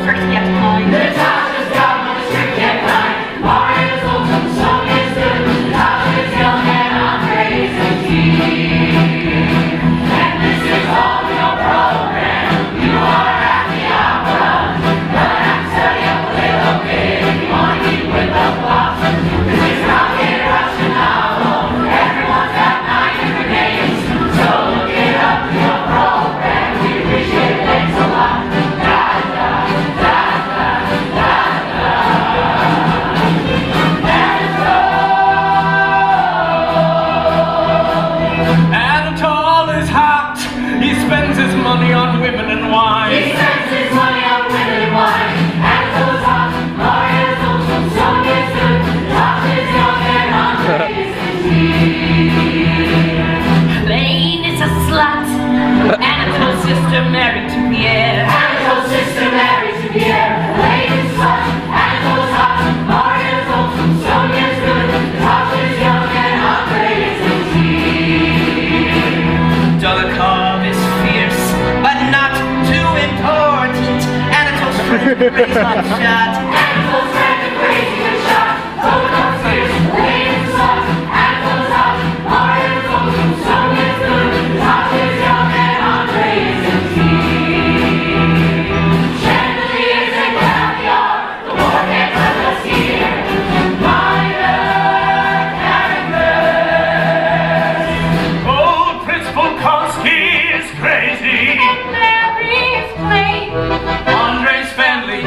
strict yet kind. Natasha's dumb and strict yet kind. Maria's old and the song is good. Natasha's young and Andre's a teen. And this is all your program. You are at the opera. But I'm telling you a little bit. If you want to keep with the plot. This is not a Russian novel. Everyone's got 9 different names. So look it up in your program. We appreciate it. Thanks a lot. Money on women and wine. He spends his money on women and wine. And goes hot, Maria's old, so song is good. Natasha's young and Andre is a teen. Lane is a slut. Anatole's sister married to Pierre. Anatole's sister married to Pierre. Lane is a slut. Anatole's hot, Maria's old, so song is good. Natasha's young and Andre is a teen. Dolokhov is fierce, but not too important. Anatole's friend, crazy hot shot. Anatole's friend, a crazy good shot. Dolokhov's fierce, Lane is a slut. Anatole's hot, Maria's old, so song is good. Natasha's young and Andre is a teen. Chandeliers and caviar, the war can't let us hear. Minor characters. Old Principal Konsky is crazy. And Mary is plain. Andre's family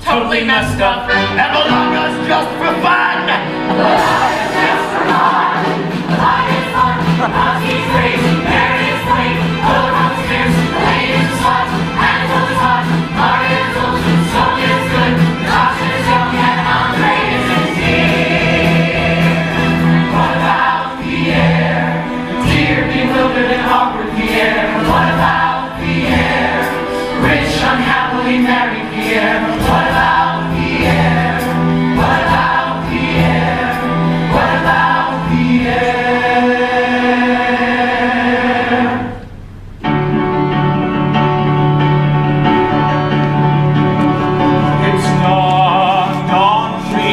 totally messed up. And Malaga's just for fun. Malaga's just for fun. Malaga's fun. Konsky's crazy. Mary is plain. Dolokhov's fierce. Lane is a slut. Anatole's hot. Maria's old. Song is good. Natasha's young and Andre is a teen. What about Pierre? Dear, bewildered and awkward Pierre. What about Pierre? Rich, unhappily married Pierre. What about Pierre? What about Pierre? What about Pierre? It's dawned on me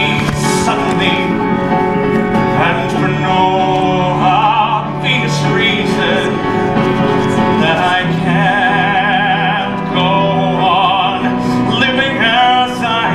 suddenly, and for no obvious reason, that I can't go on living as I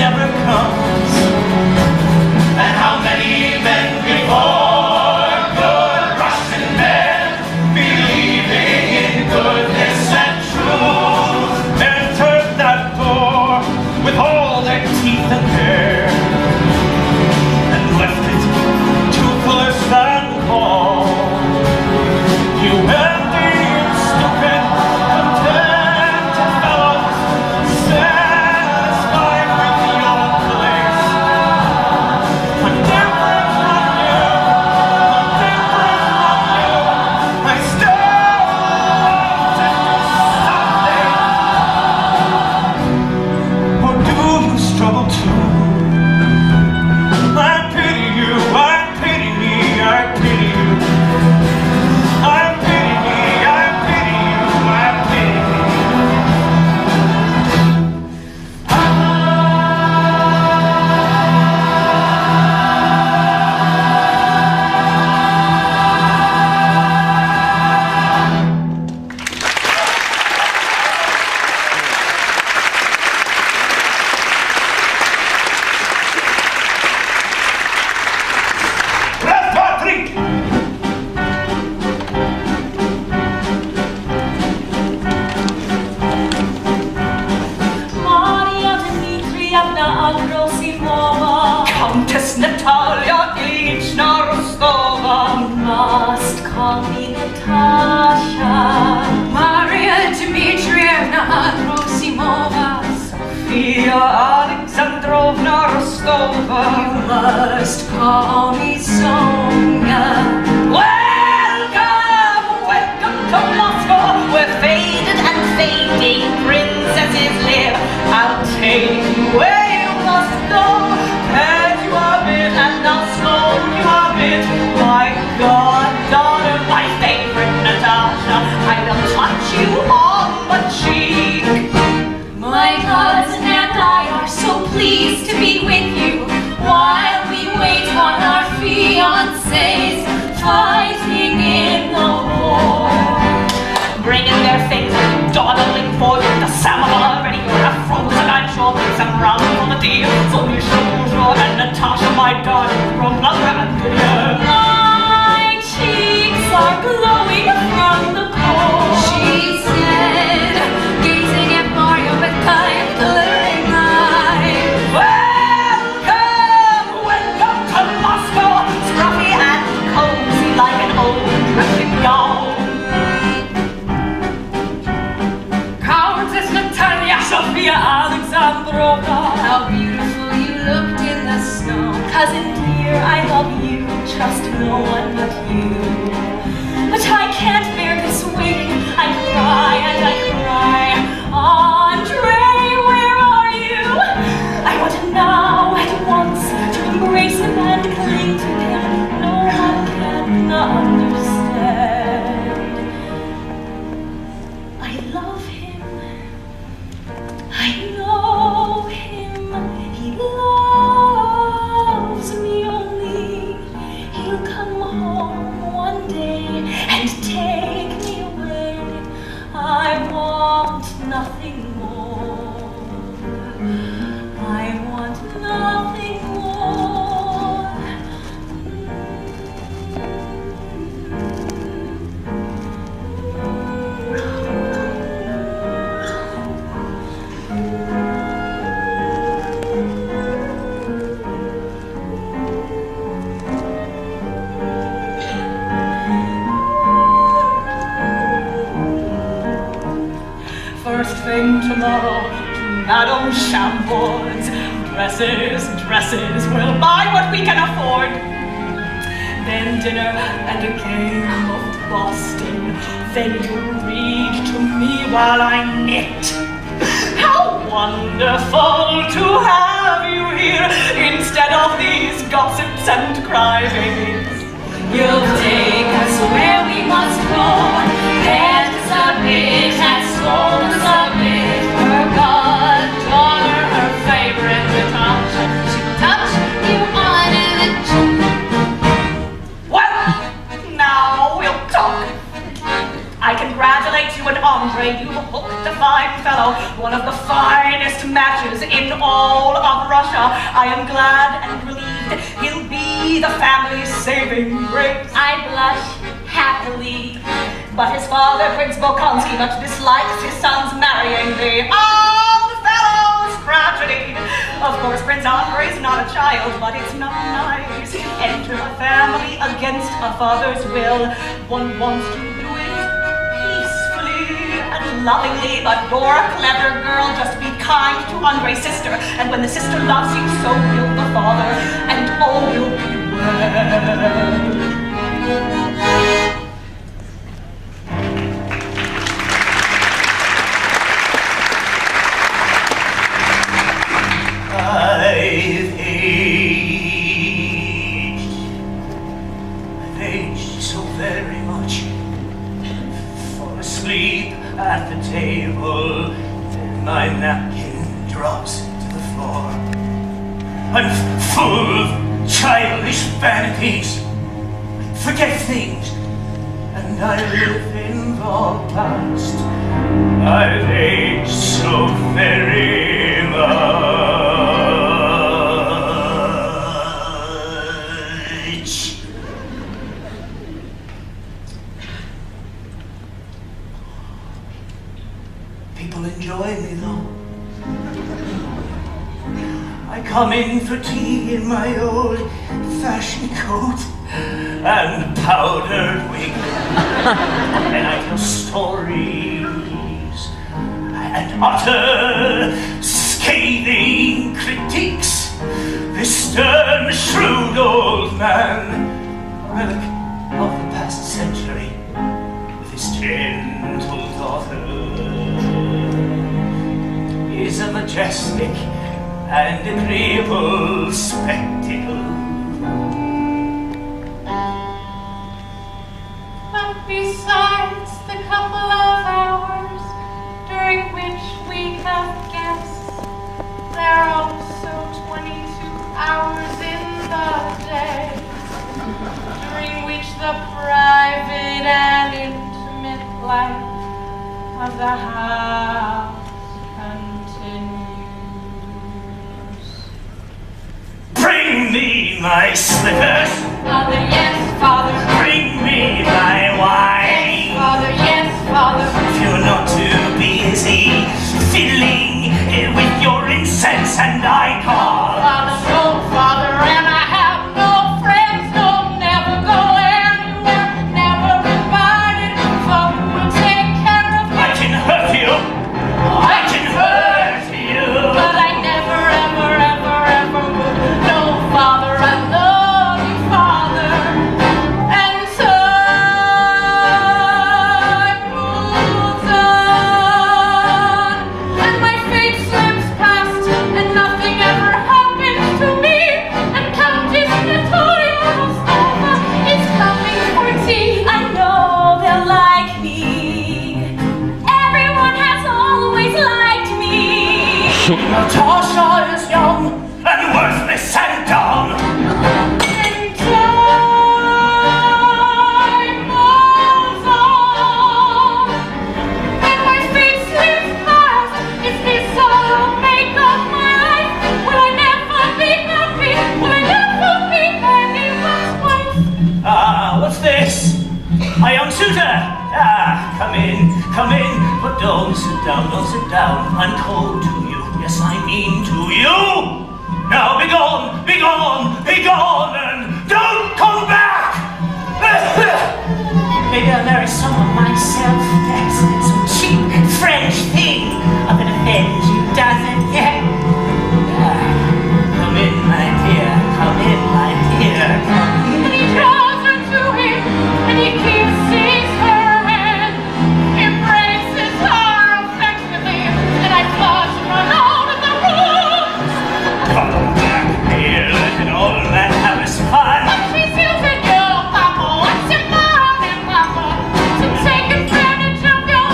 never comes. And how many men before, good Russian men, believing in goodness and truth, entered that door with all their teeth and hair, and left it toothless and bald. You empty and stupid, contented fellows, satisfied with your place. But different from you, I still want it someday. Or do you struggle too? I pity you, I pity me, I pity you. I pity me, I pity you, I pity me. Left Patrick! Maria Dmitrievna Androsimova, Countess Natalia Ilyich Rostova, you must call me Natasha. Maria Dmitrievna Androsimova, Sofia Alexandrovna Rostova. you must call me Sonia. Welcome, welcome to Moscow, where faded and fading princesses live. I'll take you where you must go, as you are bid and now slow you are bid. My goddaughter, my favorite Natasha, I will touch you on the cheek. My cousin and I are so pleased to be with you while we wait on our fiancés fighting in the war. Bringing their things and dawdling for you. The samovar ready, you have frozen, I'm sure. Some rum for the tea. So Misha, and Natasha, my darling, from Londra and Pierre. My cheeks are glowing from the cold. She said, gazing at Mario with kind glittering eyes. Welcome, welcome to Moscow. Scruffy and cozy like an old dressing gown. Countess Natalia Sofia Alexandrovna, How beautiful you looked in the snow. cousin dear, I love you, trust no one but you. But I can't bear this waiting, I cry and I cry. Andre, where are you? I want now at once to embrace him and cling to him. No one can understand. I love him. I know him. He loves me only. He'll come home one day and take me away. I want nothing more. I want nothing more. First thing tomorrow to Madame Chambord's. Dresses, dresses, we'll buy what we can afford. Then dinner and a game of Boston. Then you read to me while I knit. How wonderful to have you here instead of these gossips and crybabies. You'll take us where we must go, and submit and soul submit. Her goddaughter, her favorite Natasha, she'll touch you on the cheek. Well, now we'll talk. I congratulate you and Andre. You've hooked a fine fellow, one of the finest matches in all whole of Russia. I am glad and relieved he'll be the family's saving grace. I blush happily. But his father, Prince Bolkonsky, much dislikes his son's marrying the old fellow's tragedy. Of course, Prince Andrei is not a child, but it's not nice to enter a family against a father's will. One wants to do it peacefully and lovingly, but you're a clever girl. Just be kind to Andrei's sister, and when the sister loves you, so will the father, and all will be well. I've aged so very much. Fall asleep at the table, and my napkin drops to the floor. I'm full of childish vanities. Forget things, and I live in the past. I've aged so very much. People enjoy me though. I come in for tea in my old-fashioned coat and powdered wig, and I tell stories and utter scathing critiques. This stern, shrewd old man, relic of the past century, with his gentle daughter, is a majestic and agreeable spectacle. But besides the couple of hours during which we have guests, there are also 22 hours in the day, during which the private and intimate life of the house continues. Bring me my slippers. Father, yes, Father. Bring me my wine. Father, yes, Father. If you're not too busy fiddling with your incense and I call. Father, no, Father, and I have no friends, no, never go anywhere, never invited, so who will take care of me? I can hurt you. I can hurt you. But I never, ever, ever, ever would. No, Father, I love you, Father. And time moves on, and my fate slips past, and nothing ever happens to me. And Countess Natalia Rostova is coming for tea. I know they'll like me. Everyone has always liked me. Natasha is young and worthless and dumb. And time moves on, and my fate slips past. Is this all I'll make of my life? Will I never be happy? Will I never be anyone's wife? What's this? A young suitor. Come in, but don't sit down, don't sit down. I'm cold to you, yes, I mean to you. Now be gone, be gone, be gone, and don't come back. Maybe I'll marry someone myself. That's some cheap French thing. I'm gonna offend you, doesn't it? Come in, my dear, come in, my dear. And he draws her to him, and he kisses her hand, embraces her affectionately, and I flush and run out of the room. Come back here, let an old man have his fun. But she's using you, Papa. What's your mind, Papa? To take advantage of your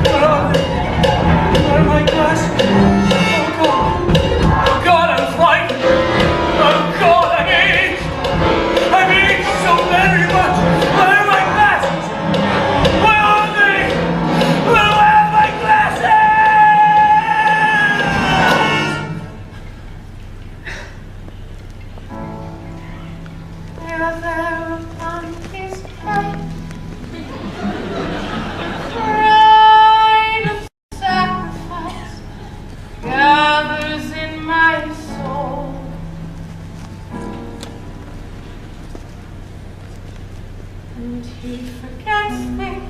Where are they? Where are my glasses? Oh God! Oh God, I'm frightened! Oh God, I'm aged! I'm aged so very much! Where are my glasses? Where are they? Where are my glasses? They are there upon his head. Pride of sacrifice gathers in my soul. And he forgets things.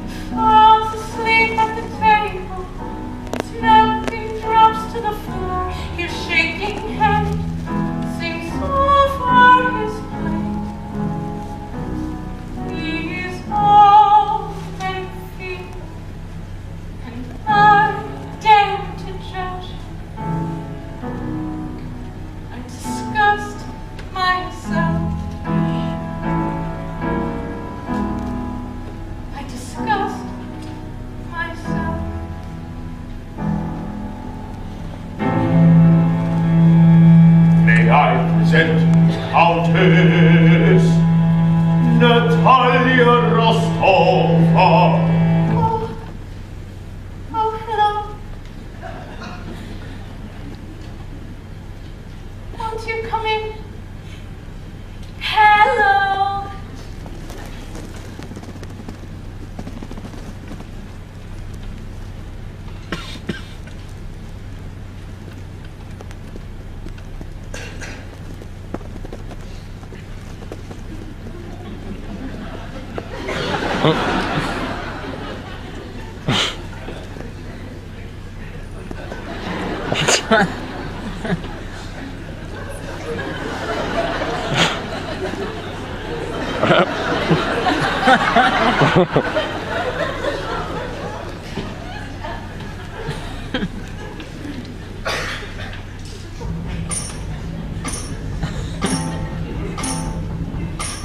He falls asleep at the table. His melting drops to the floor. His shaking head sinks over his plate. He is old and feeble, and I dare to judge. I disgust myself. I disgust myself. May I present Countess Natalia Rostova. Oh, hello. Won't you come in? Hello.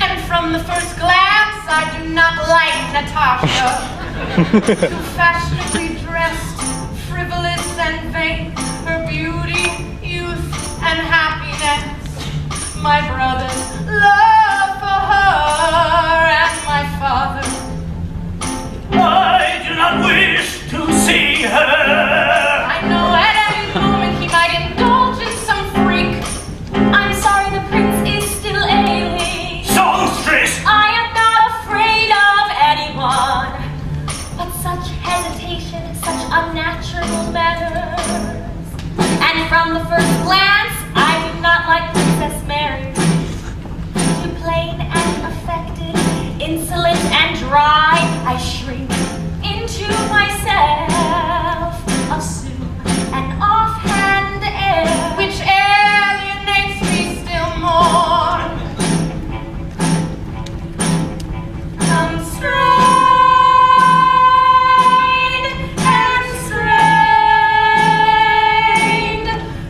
And from the first glance, I do not like Natasha. Too fashionably dressed, frivolous and vain, her beauty, youth, and happiness. My brother's love for her and my father. I do not wish to see her. I know at any moment he might indulge in some freak. I'm sorry, the prince is still ailing. Songstress! I am not afraid of anyone. But such hesitation, such unnatural manners. And from the first glance, I do not like Princess Mary. Too plain and affected, insolent and dry, I shrink into myself, assume an offhand air, Which alienates me still more. Constrained and strained,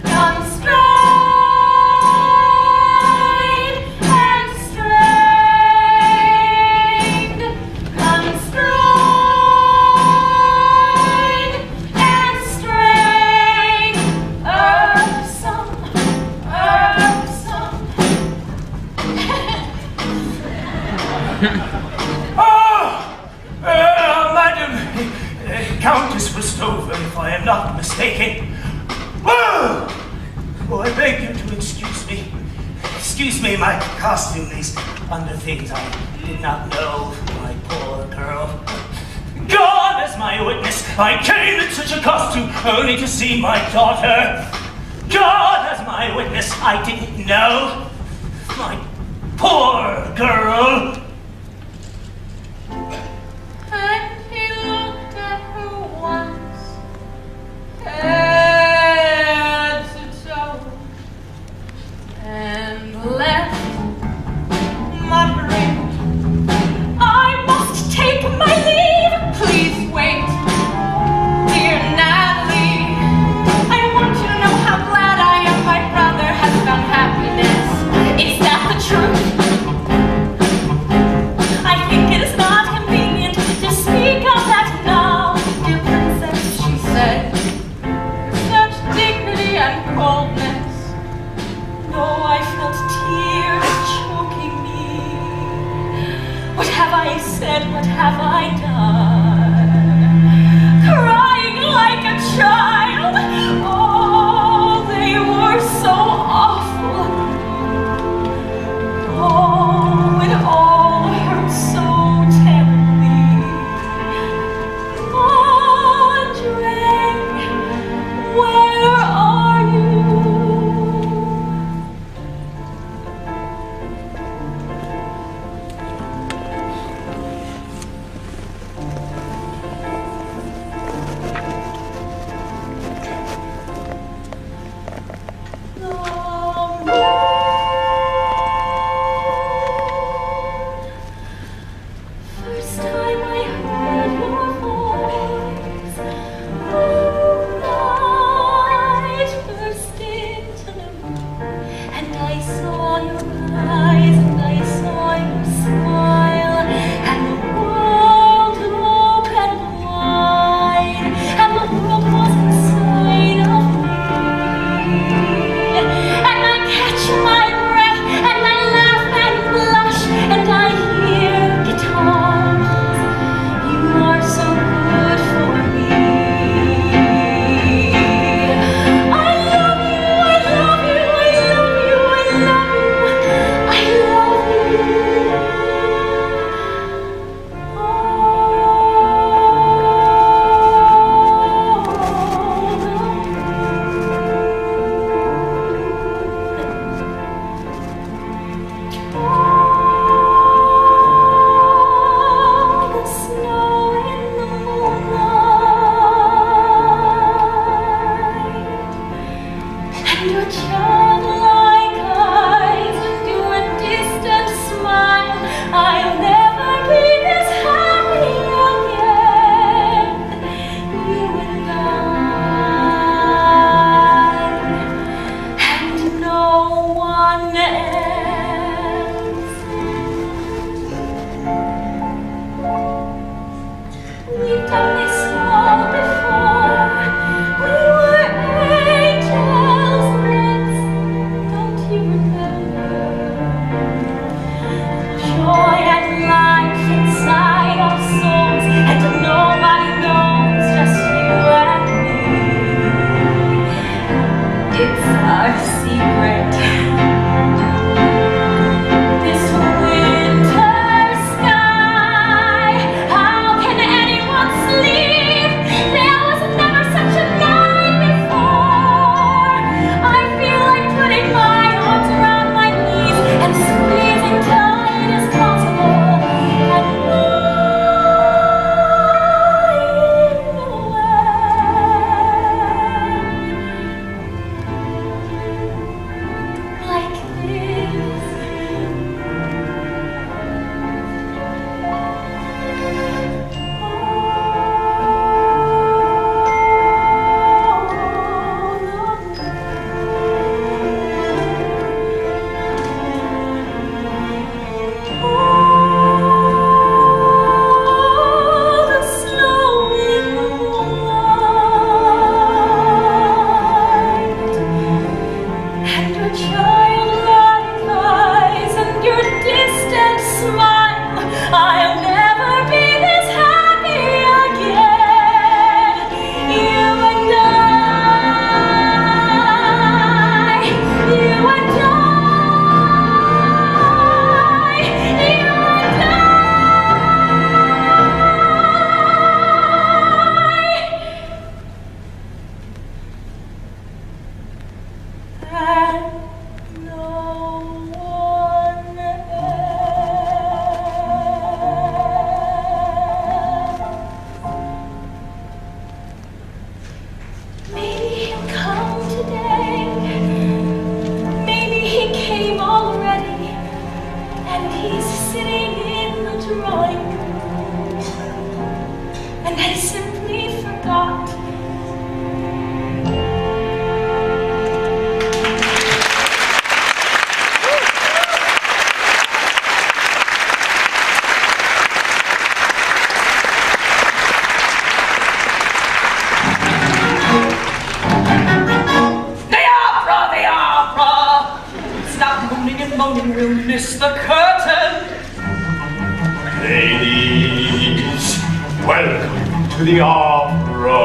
constrained and strained, constrained and strained, irksome, irksome. Madam, Countess Rostova, if I am not mistaken. Oh, I beg you to excuse me. Excuse me, my costume, these underthings I did not know, my poor girl. God as my witness, I came in such a costume only to see my daughter. God as my witness, I didn't know. My poor girl. And he looked at her once, head to toe, and left, muttering, I must take my leave. "Please wait, dear Natalie. I want you to know how glad I am my brother has found happiness. Is that the truth? have I done? Crying like a child. Oh, they were so awful. Oh, it all hurt so terribly. Andre, where are you? First time I heard your voice, moonlight burst into the room, and I saw your eyes, and I saw your smile, and the world opened wide, and the world was inside of me, and I catch my breath, and I laugh and blush, and I hear guitars. You are so good for me. I love you, I love you, I love you, I love you, I love the snow in the moonlight, and your childlike eyes, and your distant smile. I'll never be this happy again, you and I, and no one else. We've done this all before. We were angels once. Don't you remember? Joy and life inside our souls, and nobody knows, just you and me. It's our secret. This winter sky, how can anyone sleep to the opera.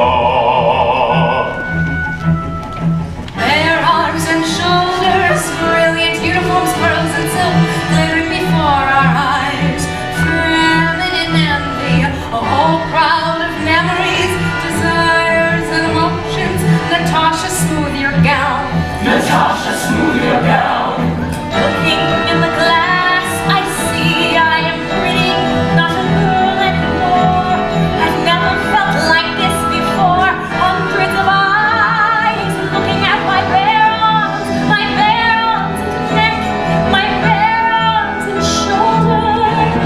Their arms and shoulders, brilliant uniforms, pearls and silk, glittering before our eyes. Feminine envy, a whole crowd of memories, desires and emotions. Natasha, smooth your gown. Natasha, smooth your gown. Looking in the glass, I see I am pretty, not a girl anymore. I've never felt like this before. Hundreds of eyes looking at my bare arms and neck, my bare arms and shoulders.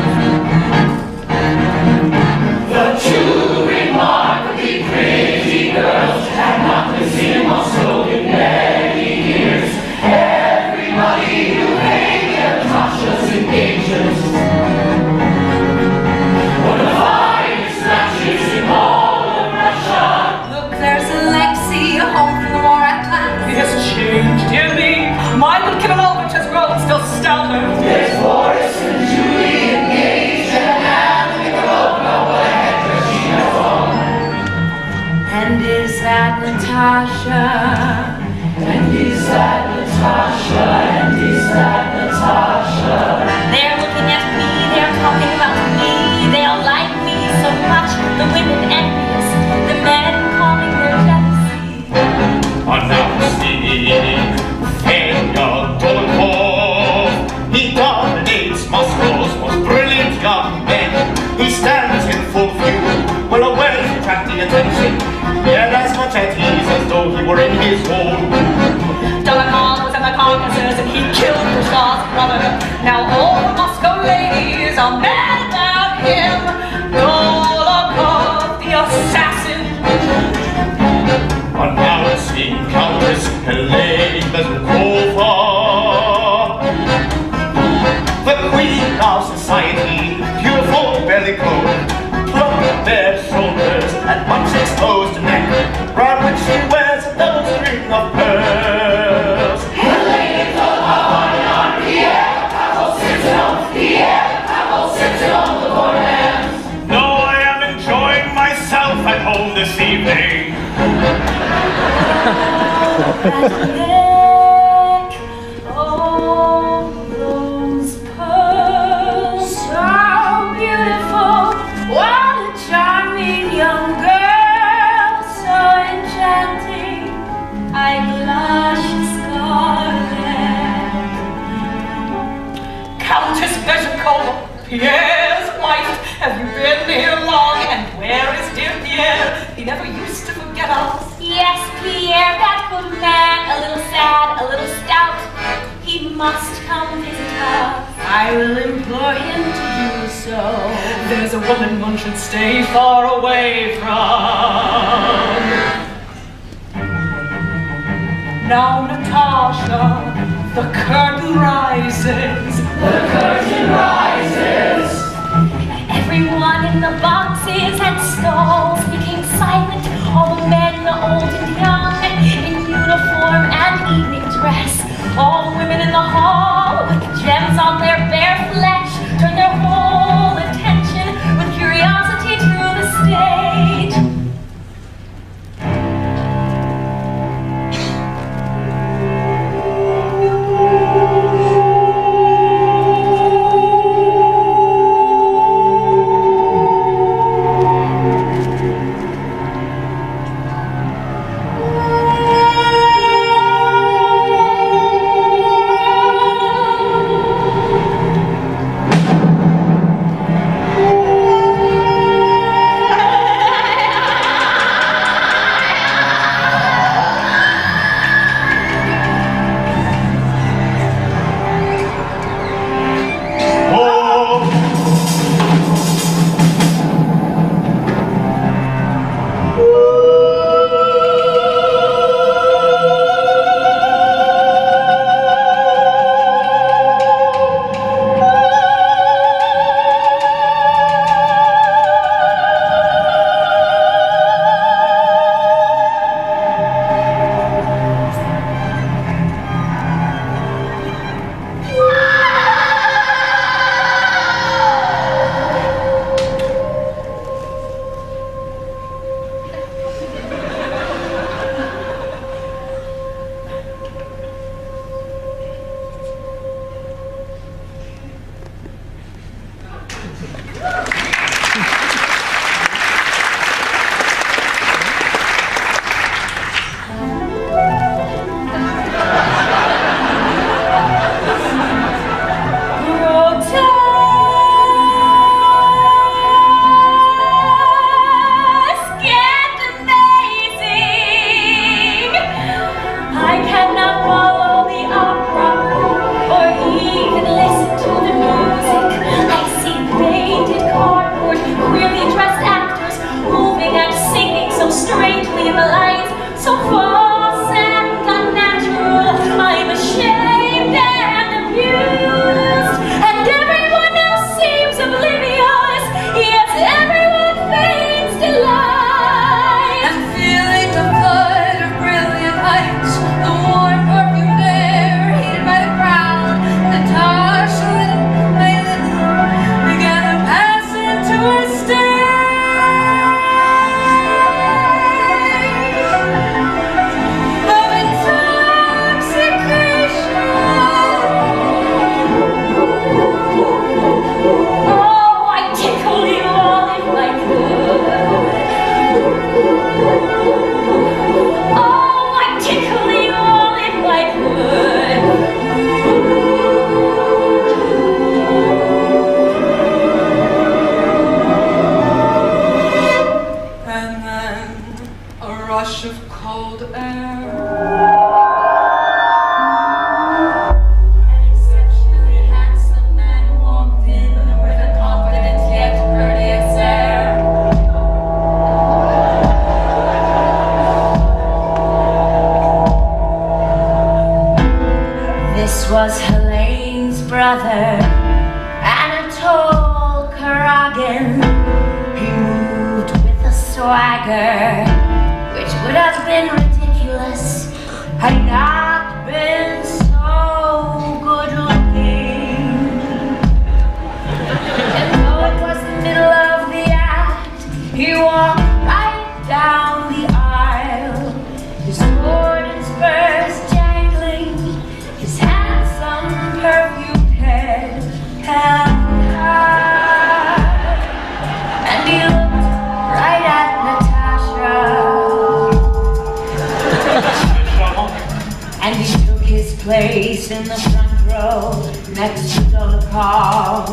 The two remarkably pretty girls had not been seen amongst in many years. Everybody knew Natasha's engagements. One of the finest matches in all of Russia. Look, there's Alexei, home from the war at last. He has changed, dear me. My little Kivalovich has grown still stouter. There's Boris and Julie engaged, and Anna Nikolaevna, what a headdress she has on. And is that Natasha? And is that Natasha? And is that Natasha? They're looking at me, they're talking about me. They all like me so much. The women envious, the men calling their jealousy. Announcing Fyodor Dolokhov. He dominates Moscow's most brilliant young men. He stands in full view, well aware of attracting attention, yet as much at ease as though he were in his own room. Dolokhov was in the Caucasus and he killed Khrushchev's brother. Now all the Moscow ladies are mad about him. Dolokhov, the assassin. Announcing Countess Helene Bezukova, the queen of society, beautiful belly clothed, plump bare shoulders, and much exposed neck, round which she wears a double string of pearls. Helene Tolstoy, Pierre, Pavel Citron, Pierre, Pavel Citron, the Borderlands. No, I am enjoying myself at home this evening. All those pearls, so beautiful. What a charming young girl, so enchanting. I blush scarlet. Countess Bezukova, Pierre's wife. Have you been here long? And where is dear Pierre? He never used to forget us. Yes, Pierre, that good man, a little sad, a little stout. He must come visit us. I will implore him to do so. There's a woman one should stay far away from. Now, Natasha, the curtain rises. The curtain rises. Everyone in the boxes and stalls became silent. All the men, old and young, in uniform and evening dress. All the women in the hall, with gems on their bare flesh, turned their whole attention with curiosity to the stage. Oh, I tickle you all in white wood. And then a rush of cold air. An exceptionally handsome man walked in with a confident yet courteous air. This was Helene's brother, Anatole Karagan. He moved with a swagger, which would have been ridiculous had he not been so good looking. And though it was the middle of the act, he walked right down the aisle, his sword and spurs jangling, his handsome perfumed head held high. And he looked right at Natasha. And he took his place in the front row next to Dolokhov.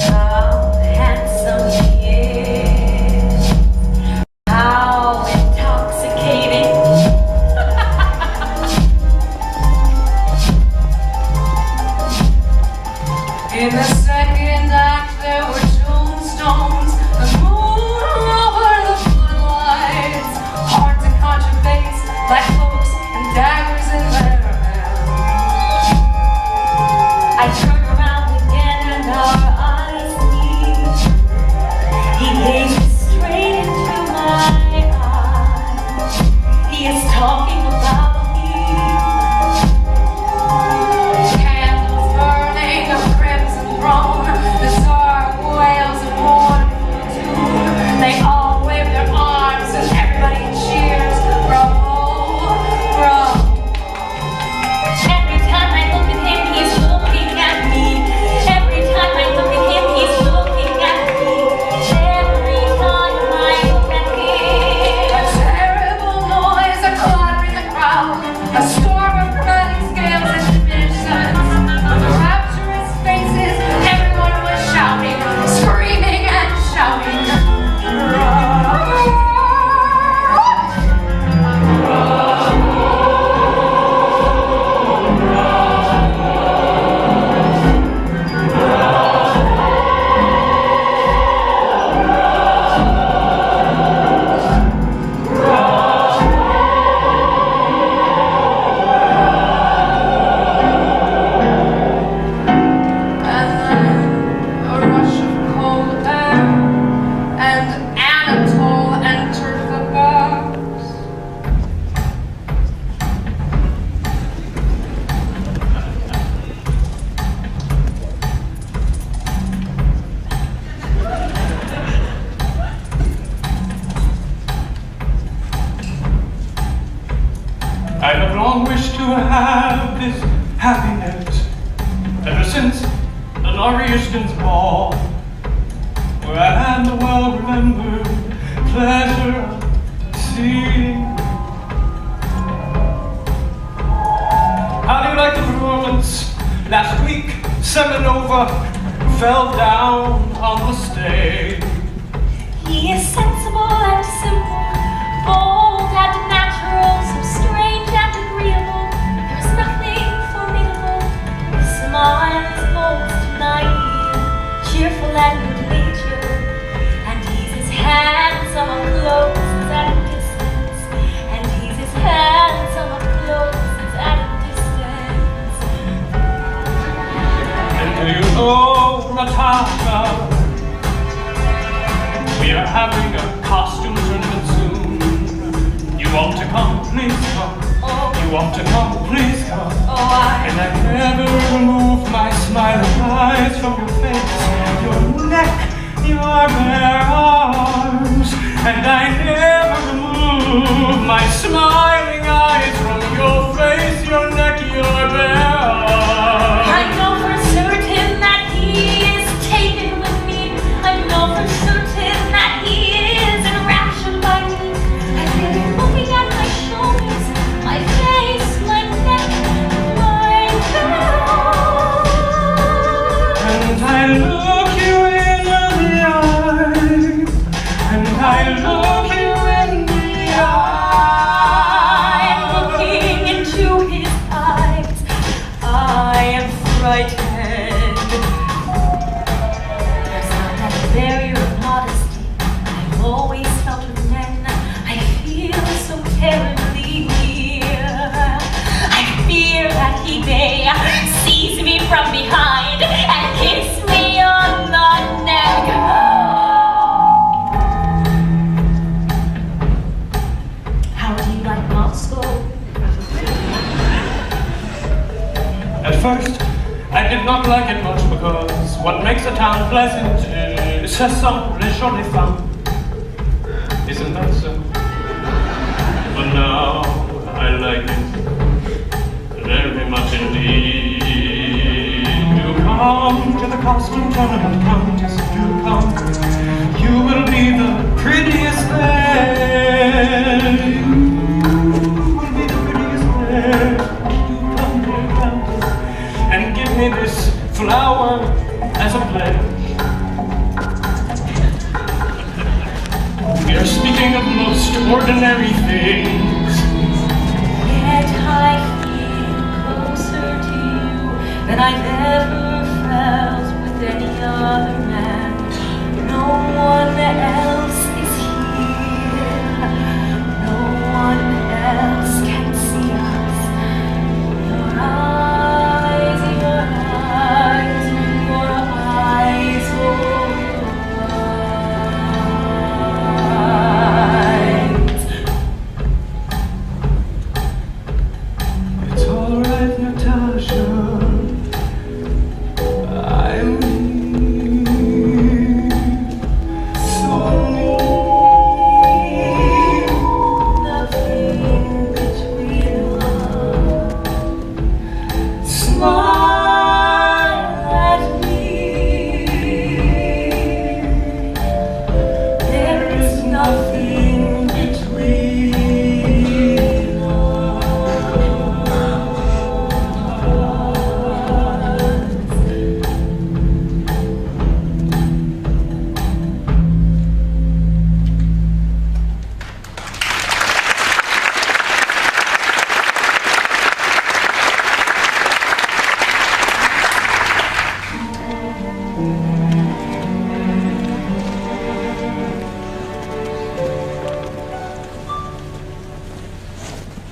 How handsome he is. How intoxicating. In the second act there were tombstones, the moon over the floodlights, hard to conjure face, black cloaks and daggers in their hands. I turned around again and our eyes meet. He gazes straight into my eyes. He is talking about me. Candles burning, a crimson throne, the Tsar wails a mournful tune. They all wave their arms and everybody cheers. Bravo, bravo. Every time I look at him, he's looking at me. Every time I look at him, he's looking at me. Every time I look at him. A terrible noise, a clatter in the crowd, a storm of chromatic scales and diminished suns. With rapturous faces, everyone was shouting, screaming and shouting. And then a rush of cold air, and Anatole entered the box. I have long wished to have this happiness ever since the Norwegian's ball, where I had the well-remembered pleasure of seeing. How do you like the performance? Last week, Semenova fell down on the stage. He is sensible and simple, bold and natural, so strange and agreeable. There is nothing formidable. His smile is most naive, cheerful and good-natured, and he's as handsome up close as at a distance. And he's as handsome up close as at a distance. And do you know, Natasha, we are having a costume tournament soon. You want to come? Please come. You want to come? Please come. And I never remove my smiling eyes from your face, your neck, your bare arms. And I never remove my smiling eyes from your face, your neck, your bare arms. I know for certain that he is taken with me. I know for certain that he is enraptured. pleasant, c'est simple, jolie femme. Isn't that so? But now I like it very much indeed. Do come to the costume tournament, Countess, do come. You will be the prettiest there. You will be the prettiest there. Do come, dear Countess, and give me this flower as a pledge. We are speaking of most ordinary things. Yet I feel closer to you than I've ever felt with any other man. No one else is here. No one else can see us. Your eyes, your eyes, your eyes, oh. It's all right, Natasha. I'm so near. Nothing between us. Smile. At me. There is nothing between us.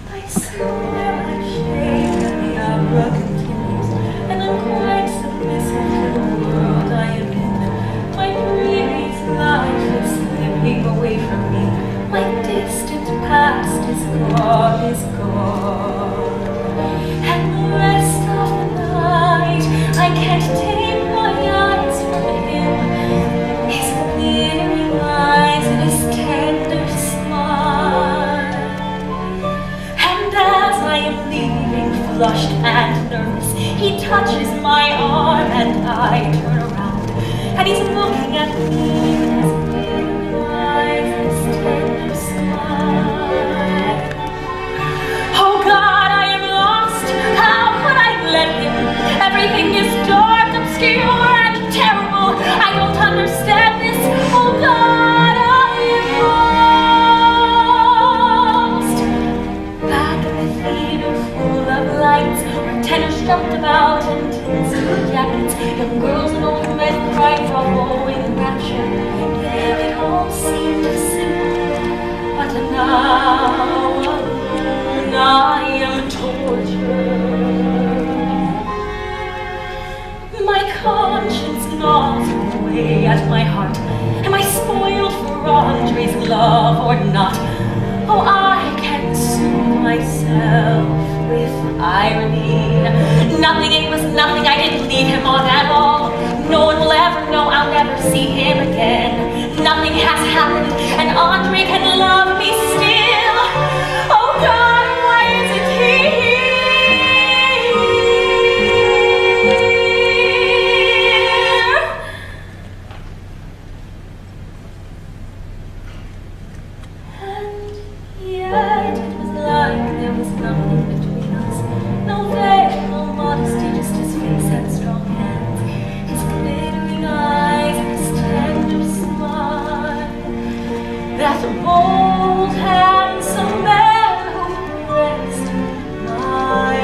I swear I'm ashamed and the opera continues, and I'm quite submissive to the world I am in. My previous life is slipping away from me. My distant past is gone, and the rest of the night I can't take my eyes from him. His glittering eyes and his tender smile. And as I am leaving, flushed and nervous, he touches my arm and I turn around. And he's looking at me with his glittering eyes and his tender smile. Oh God, I am lost. How could I let him? Everything is dark, obscure, and terrible. I don't understand this. Oh God, I am lost. Back in the theater full of lights, where tenors jumped about in tinsel jackets, young girls and old men cried bravo in rapture. Yeah, it all seemed simple, but now I am tortured. My conscience gnaws away at my heart. Am I spoiled for Andre's love or not? Oh, I can soothe myself with irony. Nothing, it was nothing, I didn't lead him on at all. No one will ever know, I'll never see him again. Nothing has happened, and Andre can love me still. Oh God, why isn't he here? And yet it was like there was nothing between us. No veil, no modesty, just his face and strong hands, his glittering eyes and his tender smile. That bold, handsome man who pressed my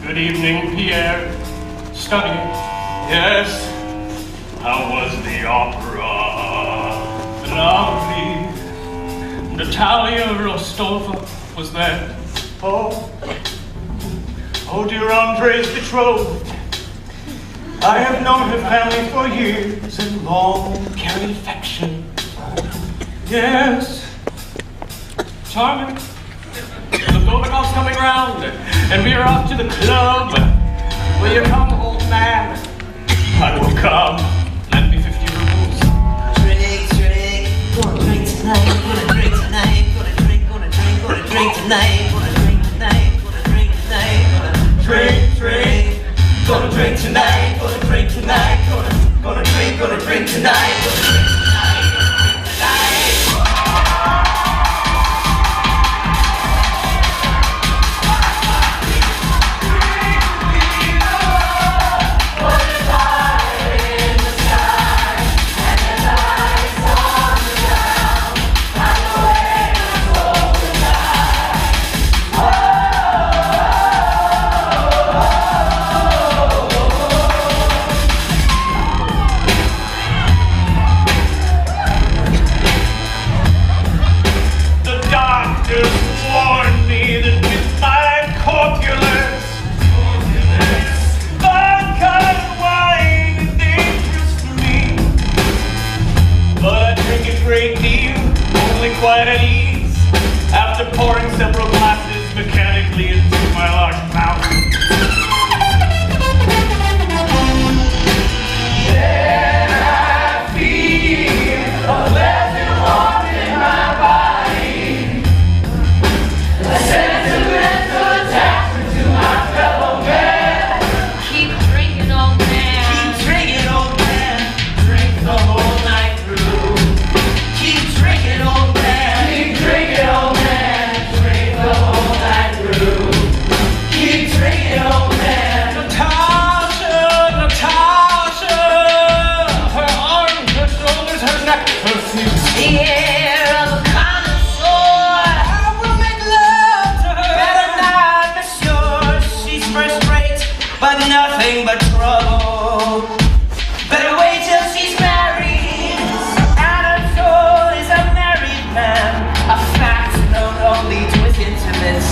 Good evening, Pierre. Studying? Yes. How was the opera? Lovely. Natalia Rostova was there. Oh, dear Andre's betrothed. I have known her family for years and long carried affection. Yes. Charming. The Goldberg's coming round, and we are off to the club. Will you come, old man? I will come. Lend me 50 rubles. Drink, gonna drink tonight, gonna drink tonight, gonna drink tonight, gonna drink tonight, gonna drink tonight, gonna drink tonight, gonna drink tonight, gonna drink tonight, gonna drink tonight. Quite at ease after pouring several glasses mechanically into my large mouth. Then I feel a pleasant warmth in my body, a sentimental attachment to my fellow man. Keep drinking, old man. Keep drinking, old man. Drink the whole night through. Keep drinking, old man. Drink it, old man. Drink the whole night through. Keep drinking, old man. Natasha! Her arms, her shoulders, her neck, her feet. The air of a connoisseur. I will make love to her. Better not, monsieur. She's first rate, but nothing but trouble. Better wait till she's married. Anatole is a married man. A fact known only to his intimates.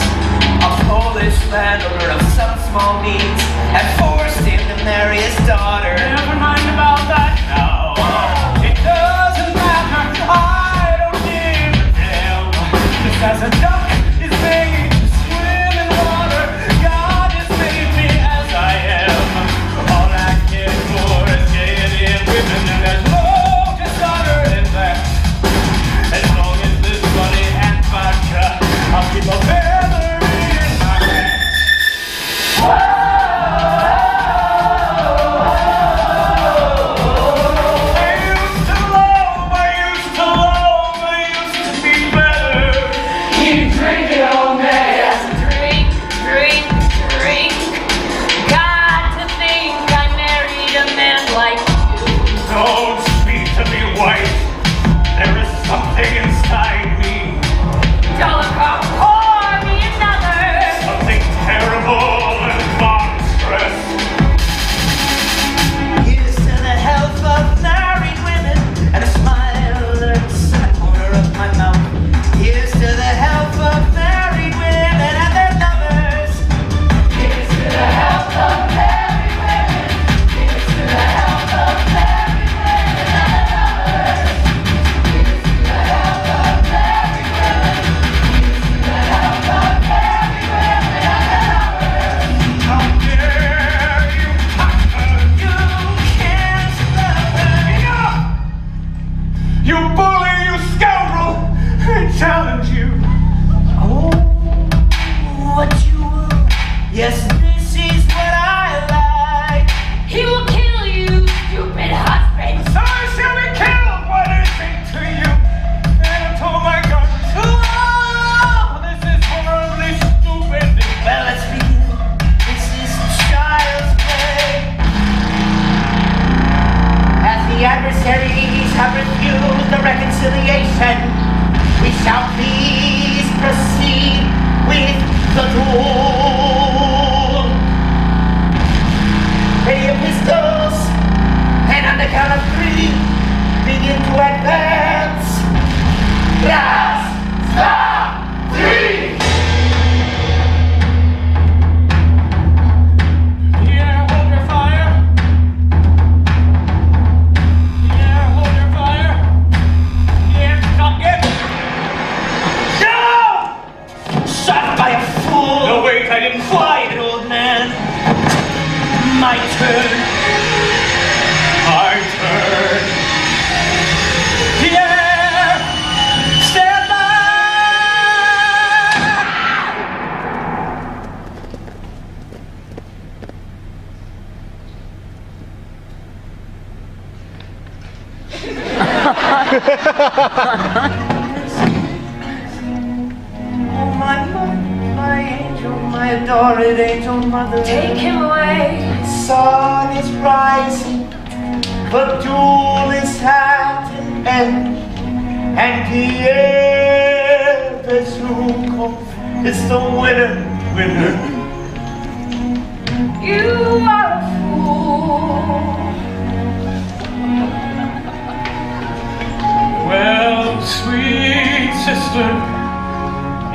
A Polish landowner of some small means had forced him to marry his daughter. Never mind about that now. It doesn't matter. I don't give a damn. Just as a duck is made to swim in water, God has made me as I am. All I care for is gaiety and women, and there's no dishonor in that. As long as there's money and vodka, I'll keep a feather in my hat. count of three, begin to advance. Oh, my angel, my adored angel mother. Take him away. The sun is rising, the duel is at an end, and Pierre is the winner. You are a fool. Well, sweet sister,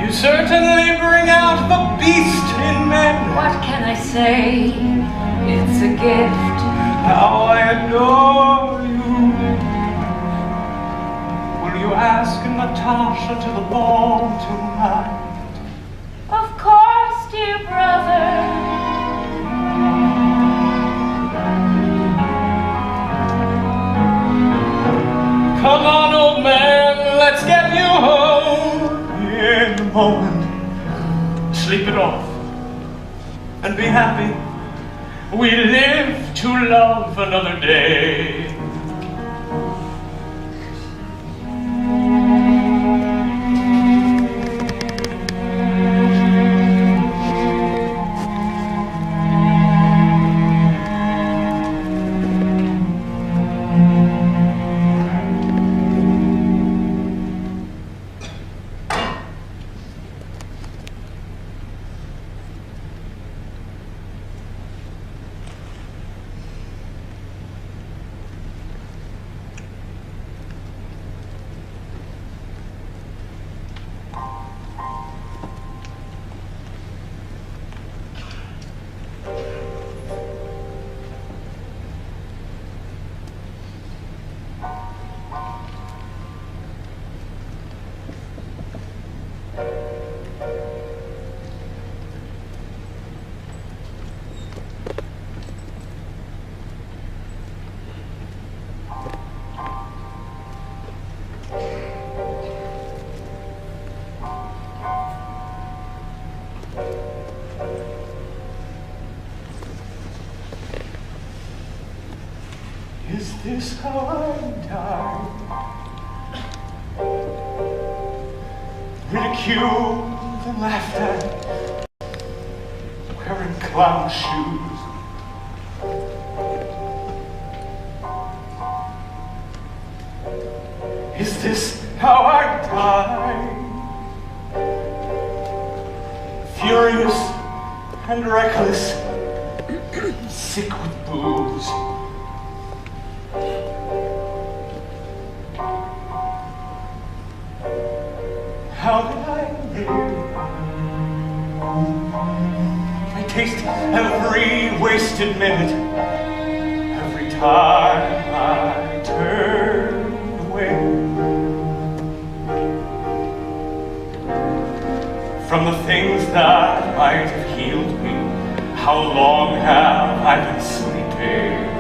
you certainly bring out the beast in men. What can I say? It's a gift. How I adore you. Will you ask Natasha to the ball tonight? Of course, dear brother. Come on, old man, let's get you home in a moment. Sleep it off and be happy. We live to love another day. Is this how I die? Ridiculed and laughed at, wearing clown shoes. Is this how I die? Furious and reckless, sick with booze. How did I live? I taste every wasted minute, every time I turn away from the things that might have healed me. How long have I been sleeping?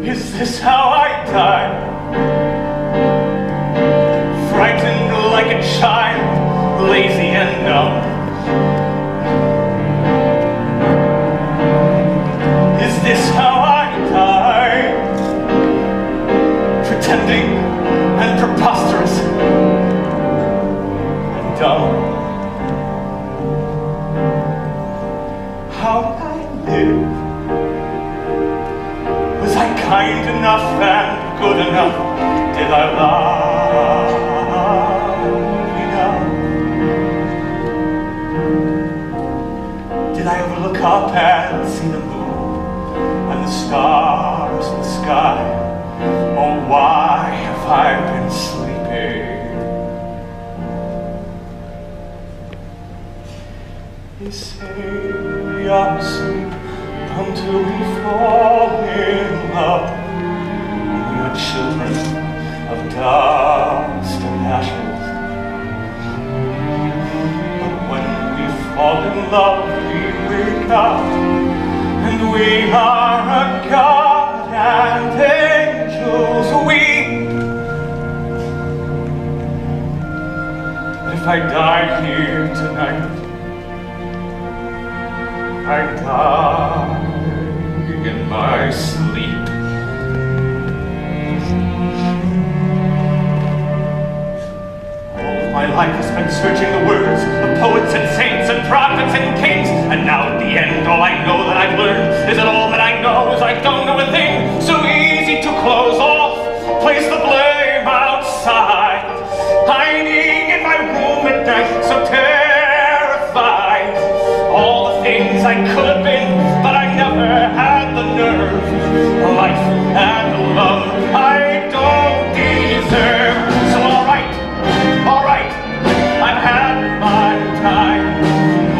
Is this how I die? Frightened like a child, lazy and numb. Is this how I die? Pretending and preposterous and dumb. How did I live? Was I kind enough and good enough? Did I love enough? Did I ever look up and see the moon and the stars in the sky? Oh, why have I been sleeping? They say we are asleep until we fall in love. We are children of dust and ashes. But when we fall in love, we wake up, and we are a god and angels weep. If I die here tonight, I die in my sleep. life I spent searching the words of poets and saints and prophets and kings, and now at the end all I know that I've learned is that all that I know is I don't know a thing. So easy to close off, place the blame outside, hiding in my room at night, so terrified. All the things I could have been, but I never had the nerve, the life and the love I don't deserve. So all right, I've had my time.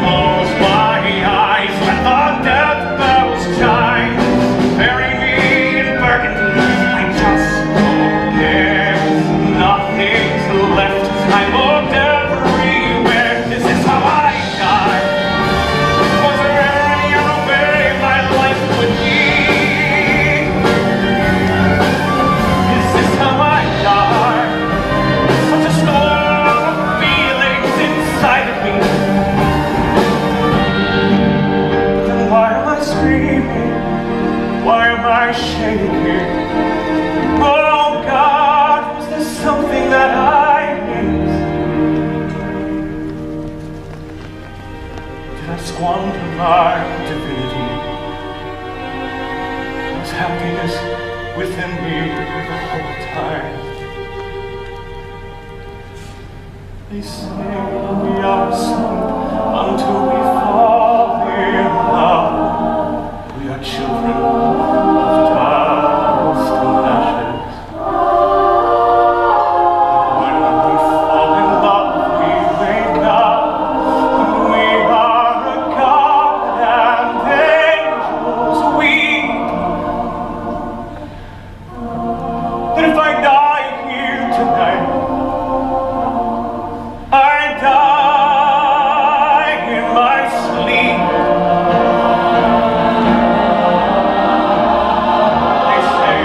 Close my eyes, let the death bells chime. Bury me in burgundy, I just don't care. Nothing's left, I looked everywhere. Is this how I die? Was there any other way my life would be? Is this how I die? Such a storm of feelings inside of me. But then why am I screaming? Why am I shaking? Oh God, was there something that I missed? Did I squander my divinity? Was happiness within me the whole time? They say we are asleep until we fall in love. We are children of dust and ashes. When we fall in love, we wake up. We are a God and angels weep. That if I die here tonight, I die in my sleep. They say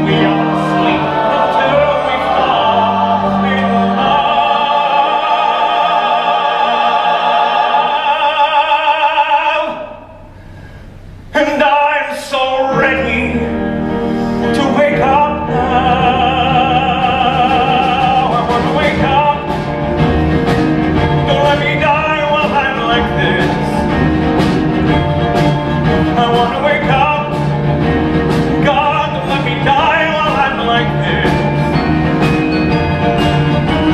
we are asleep until we fall in love. And I'm so ready to wake up now. I want to wake up. Don't let me die while I'm like this. I want to wake up. God, don't let me die while I'm like this.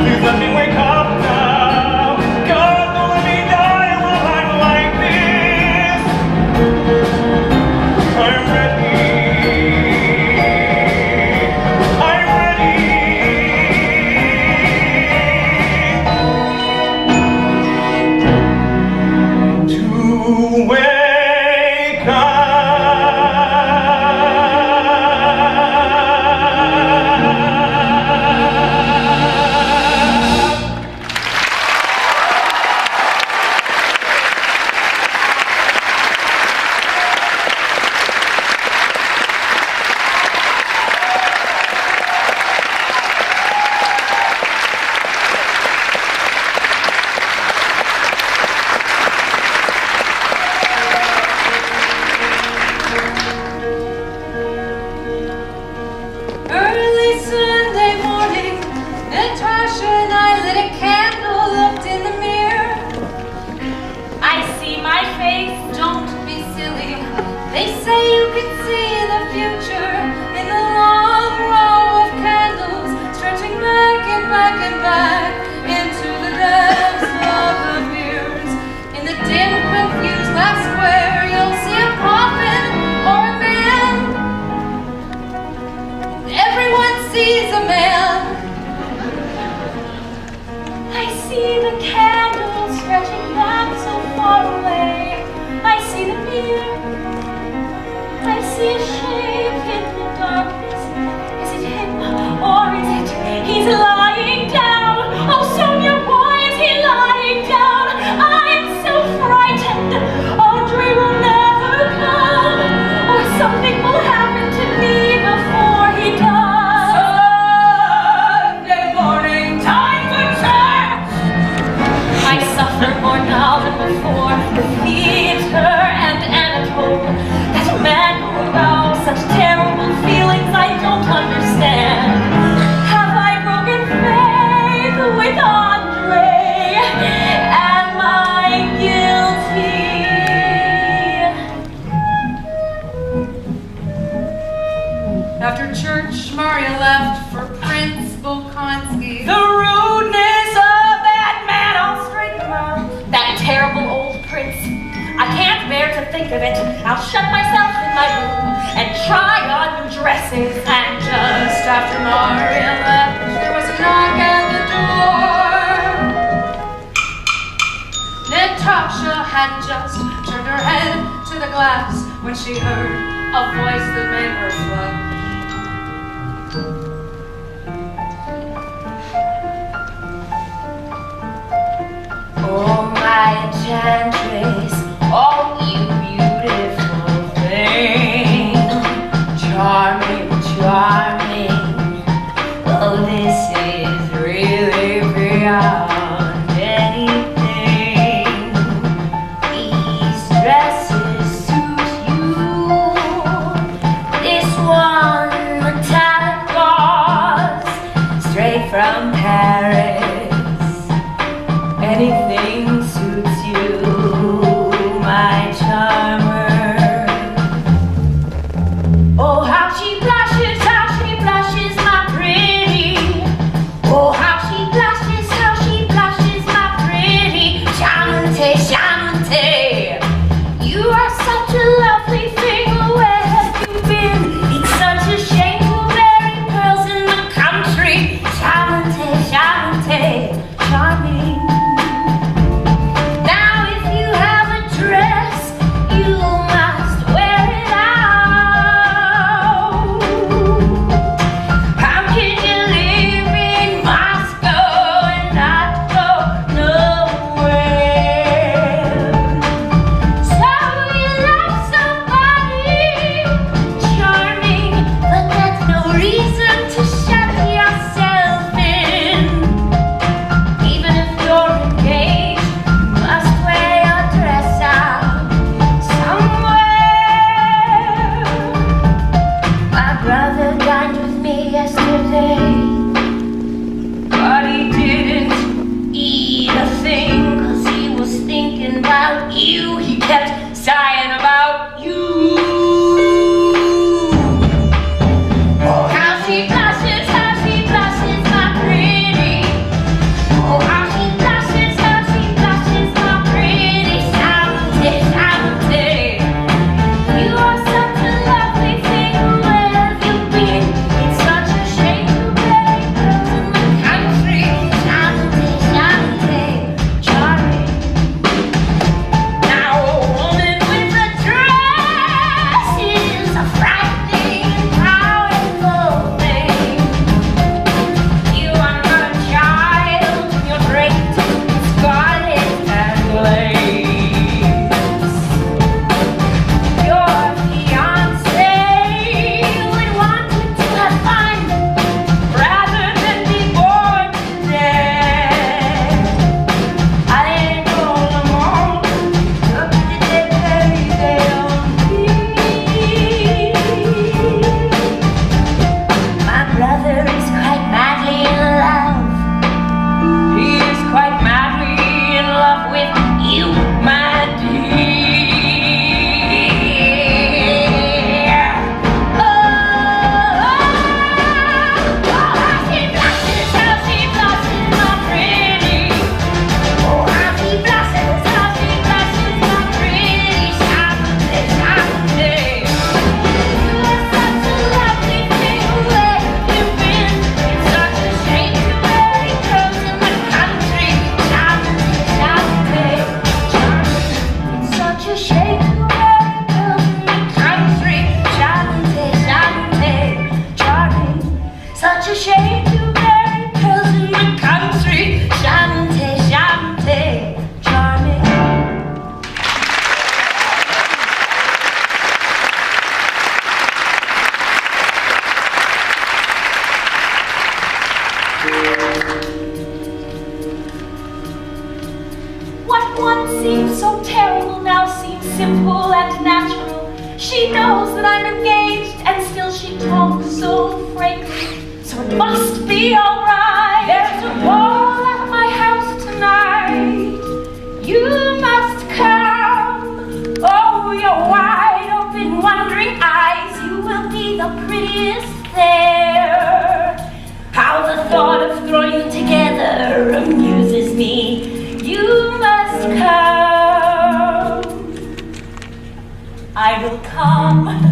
Please let me wake up now. God, don't let me die while I'm like this. I'm ready. I'm ready. To wake up. Early Sunday morning, Natasha and I lit a candle, looked in the mirror. I see my face, don't be silly. They say you can see the future in the long row of candles, stretching back and back and back into the depths of the mirrors. In the dim, confused last square, you'll see a coffin or a man. Everyone sees a man. I see the candle stretching back so far away. I see the mirror. I see a shape in the darkness. Is it him or is it he's lying down? Oh, Sonia, why is he lying down? I am so frightened. Audrey will never come, or something will happen to me before he does. Sunday morning, time for church. I suffer more now than before. The theater and Anatole, that man who vows left for Prince Volkonsky. The rudeness of that man, I'll straighten him out. That terrible old prince. I can't bear to think of it. I'll shut myself in my room and try on new dresses. And just after Maria left, there was a knock at the door. Natasha had just turned her head to the glass when she heard a voice that made her flush. Oh, my enchantress, oh, you beautiful thing. Charming, charming. Oh, this is really beyond anything. These dresses suit you. This one, metallic gauze, straight from Paris. Anything suits you, my charmer. Oh, how she blushes, my pretty. Oh, how she blushes, my pretty. Charmante, charmante. You are such a lovely thing. Where have you been? It's such a shame to bury pearls in the country. Charmante, charmante, charming. She knows that I'm engaged, and still she talks so frankly. So it must be alright. There's a ball at my house tonight. You must come. Oh, your wide open, wondering eyes. You will be the prettiest there. I will come.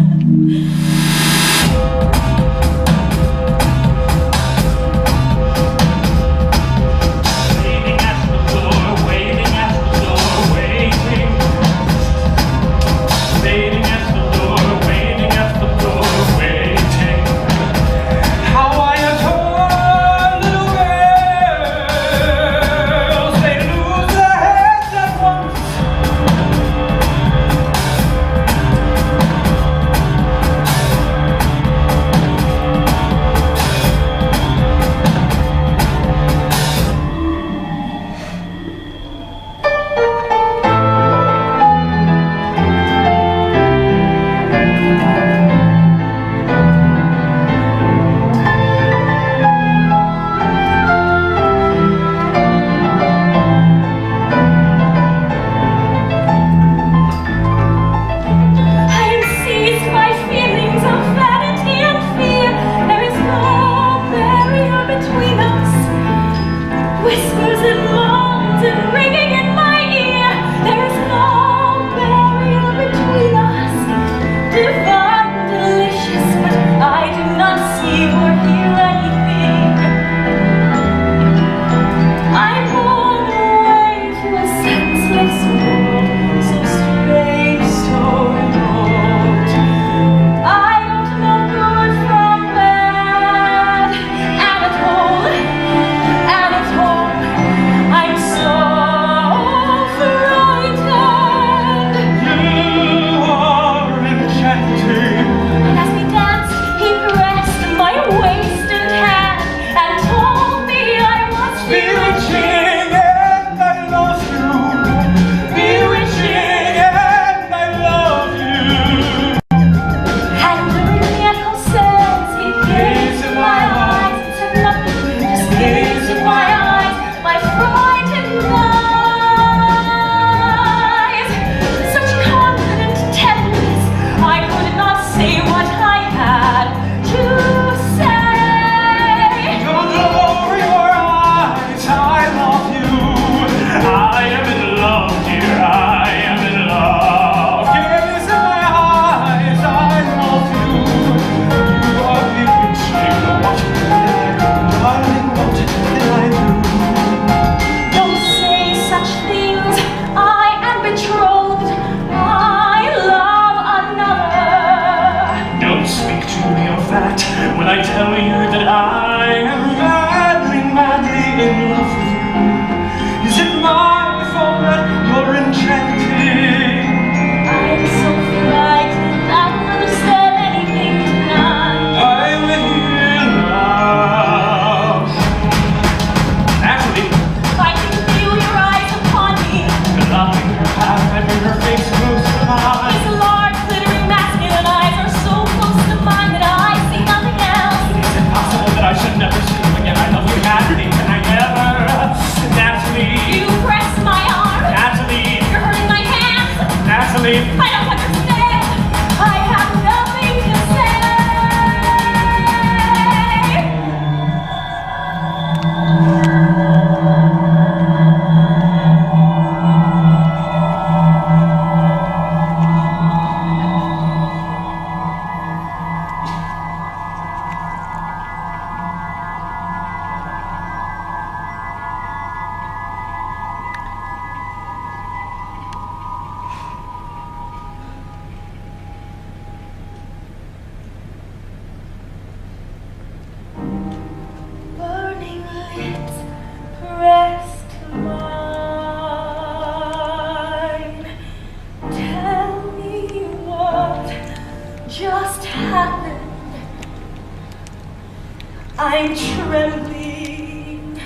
I'm trembling,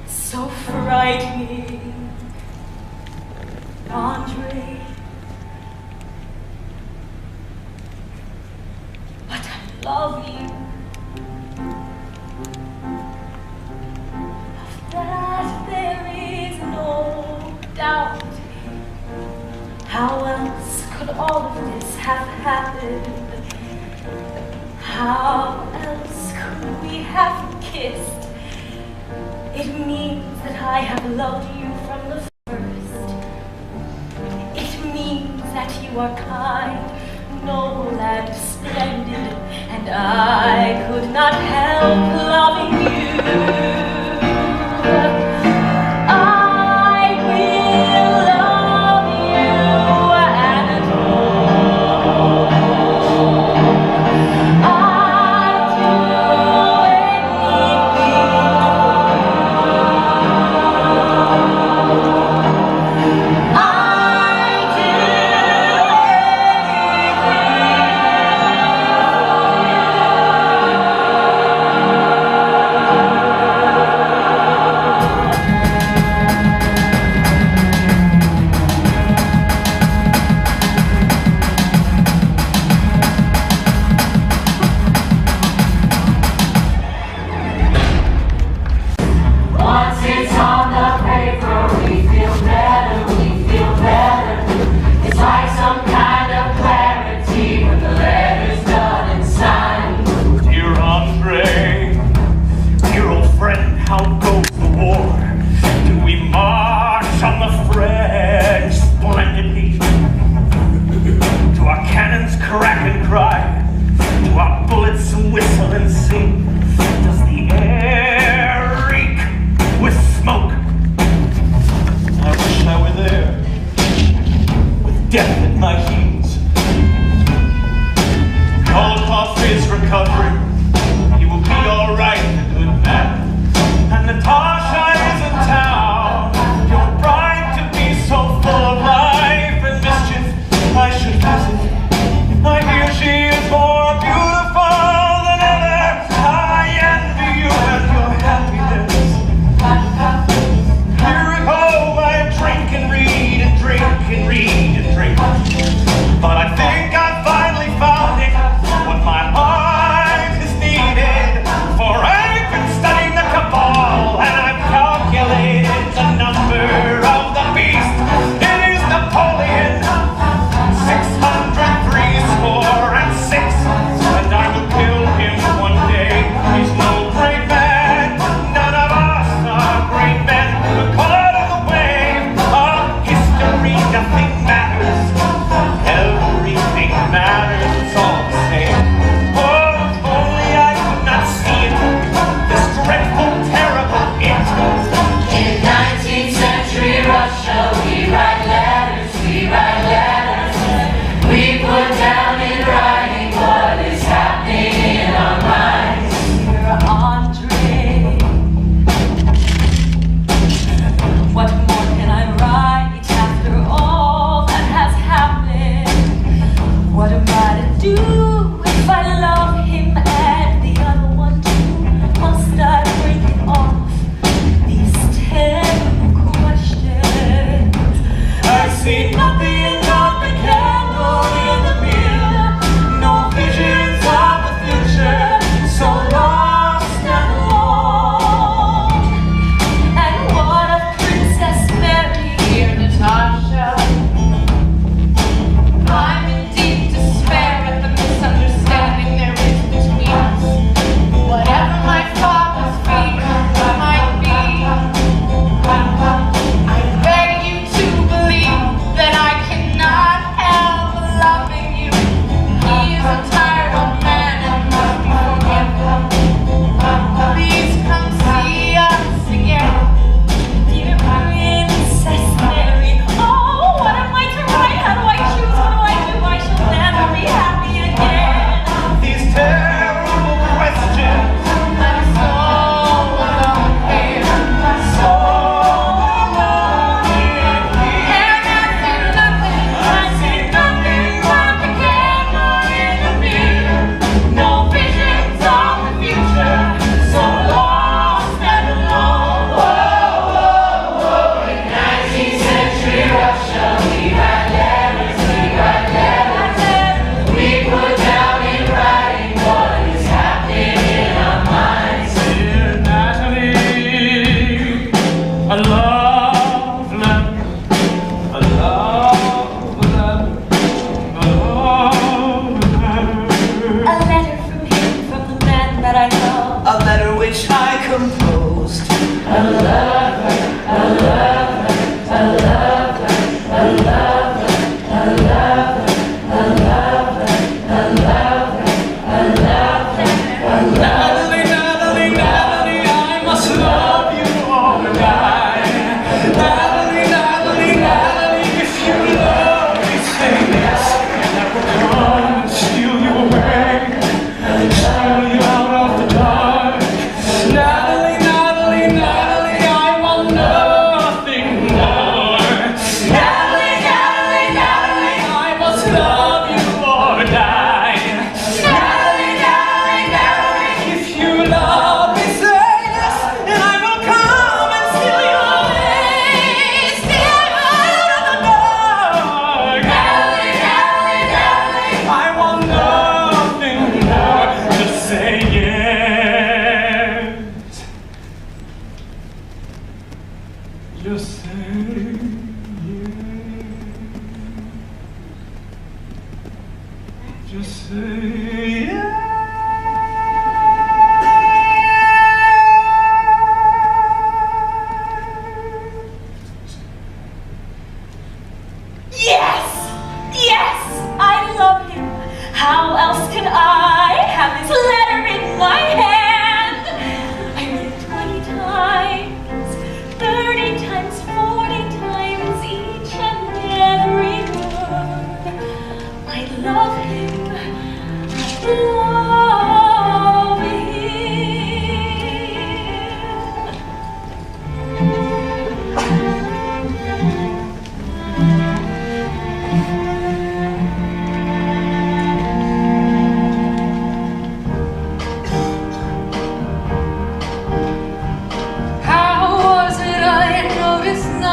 so frightening. Andre, but I love you. Of that there is no doubt. How else could all of this have happened? How else could we have kissed? It means that I have loved you from the first. It means that you are kind, noble and splendid, and I could not help loving you. I will love you and adore. I'd do anything.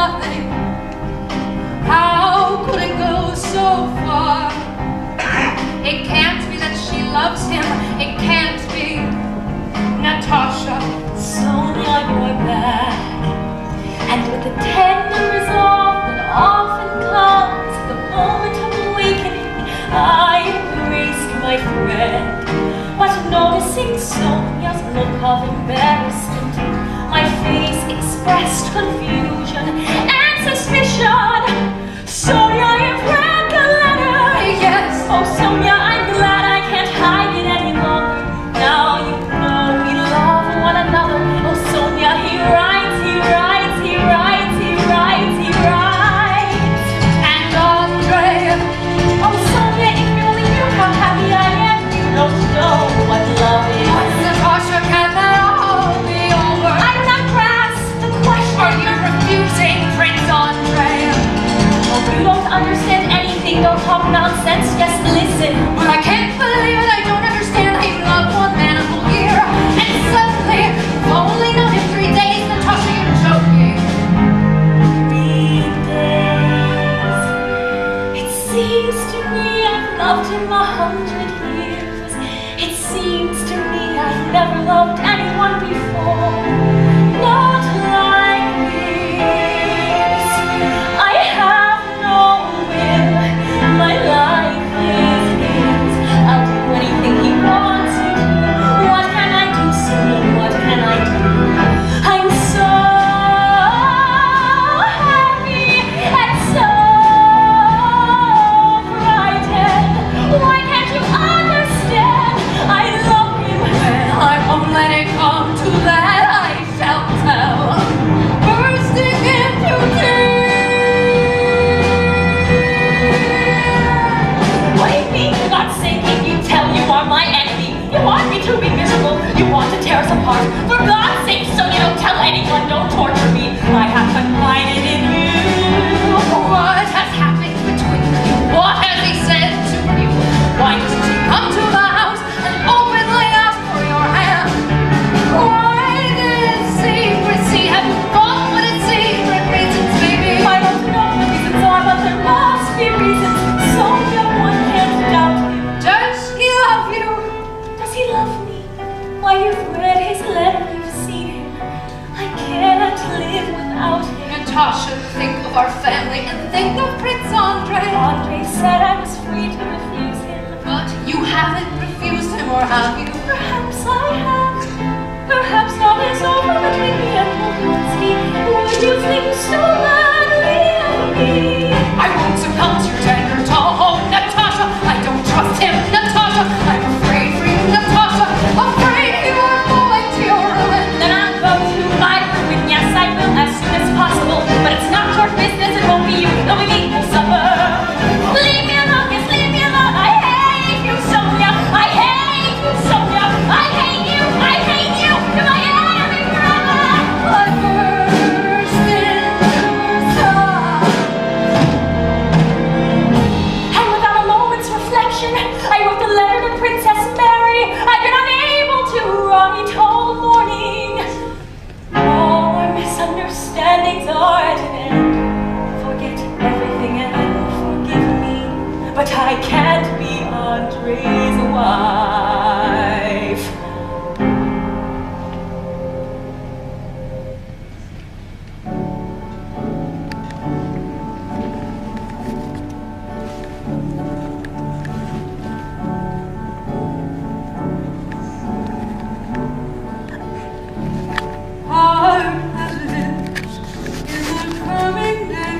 nothing. How could it go so far? It can't be that she loves him. It can't be. Natasha, Sonia, you're back. And with the tender resolve that often comes at the moment of awakening, I embraced my friend. But noticing Sonia's look of embarrassment, my face expressed confusion and suspicion. Sonia, you've read the letter. yes. Oh, Sonia, I'm glad I can't hide it any longer. Now you know we love one another. Oh, Sonia, he writes, he writes, he writes, he writes, he writes. And Andre, Oh, Sonia, if you only knew how happy I am, you don't know what love is. Natasha, can that all be over? I'm not grasp the question. Are you refusing, Prince Andre? Oh, you don't understand anything. Don't talk nonsense. Just listen. But I can't believe it. I don't understand how you love one man a whole year. And suddenly, you've only known him 3 days. Natasha, you're joking. 3 days. It seems to me I've loved him 100 years. It seems to me I've never loved anyone before. Not like this. I have no will. My life is his. I'll do anything he wants me to. What can I do, Sonia? What can I do? I'm so happy and so frightened. Why can't you understand? I love him. When I won't let it come to that, I shall tell. Bursting into tears. What do you mean, for God's sake, if you tell you are my enemy? You want me to be miserable. You want to tear us apart. For God's sake, Sonia, don't tell anyone. Don't torture me. I have confided in you. What has happened between you? What has he said to you? Why doesn't he come to the house and openly ask for your hand? Why this secrecy? Have you thought what its secret reasons may be? I don't know what the reasons are, but there must be reasons. Sonia, one can't doubt him. Does he love you? Does he love me? Why, you've read his letter, you've seen him. I cannot live without him. Natasha, think of our family and think of Prince Andre. Andre said I was free to refuse him. But you haven't refused him, or have you? Perhaps I have. Perhaps all is over between me and Polkowski. Would you think so badly of me? I won't succumb to your tender tall home, Natasha. I don't trust him, Natasha. I'm afraid for you, Natasha. Afraid you are going to your ruin. Then I'll go to my ruin. Yes, I will, as soon as possible. But it's not your business. It won't be you. It'll be me who'll suffer. Leave me alone. Yes, leave me alone. I hate you, Sonia. I hate you, Sonia. I hate you. I hate you. You're my enemy forever. I burst into song. And without a moment's reflection, I wrote the letter to Princess Mary. I've been unable to write all morning. All our misunderstandings are at an end. Forget everything and forgive me. But I can't be Andre's wife. Hard as it is in the coming day,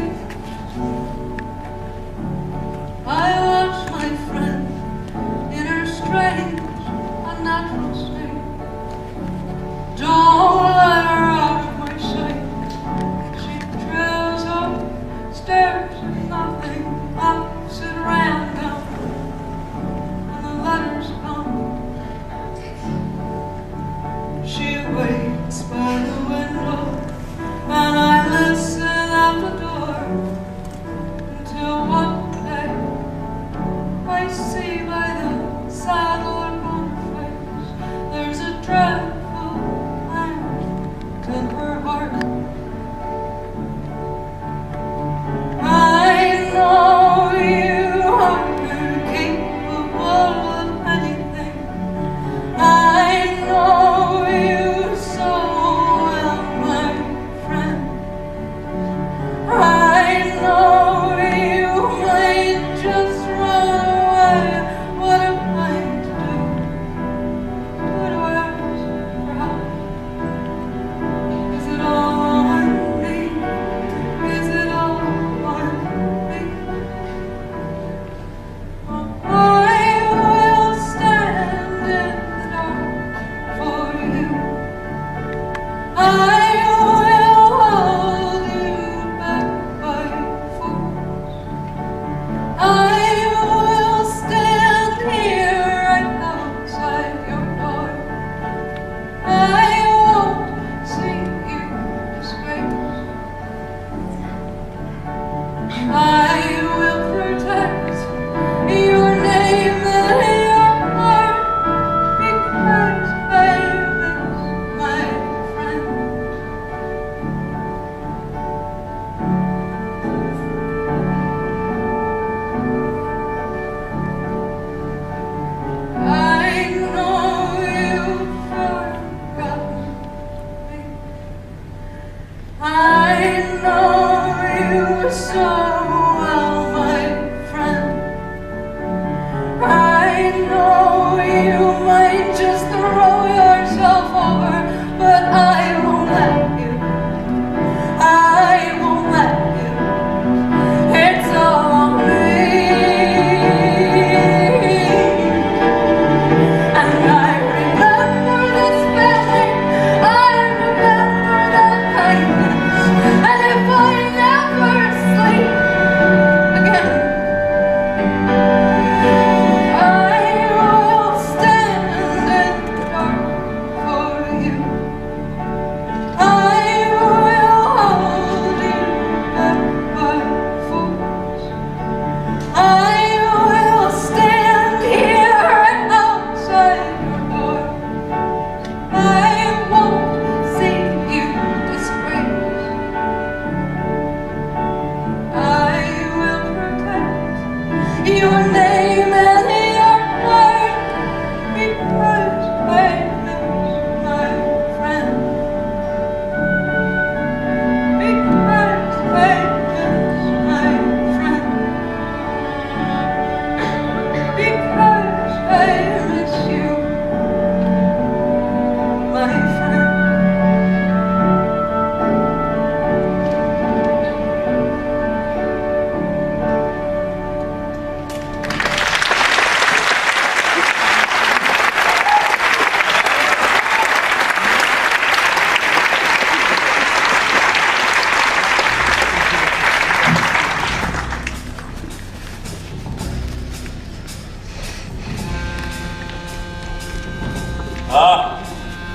I watch my friend in her strange, unnatural state. Don't let her out of my sight. She trails up stairs and nothing happens at random, and the letters come. She waits by the window, and I listen at the door, until one day I see by the sad look on her face, there's a dreadful anguish in her heart.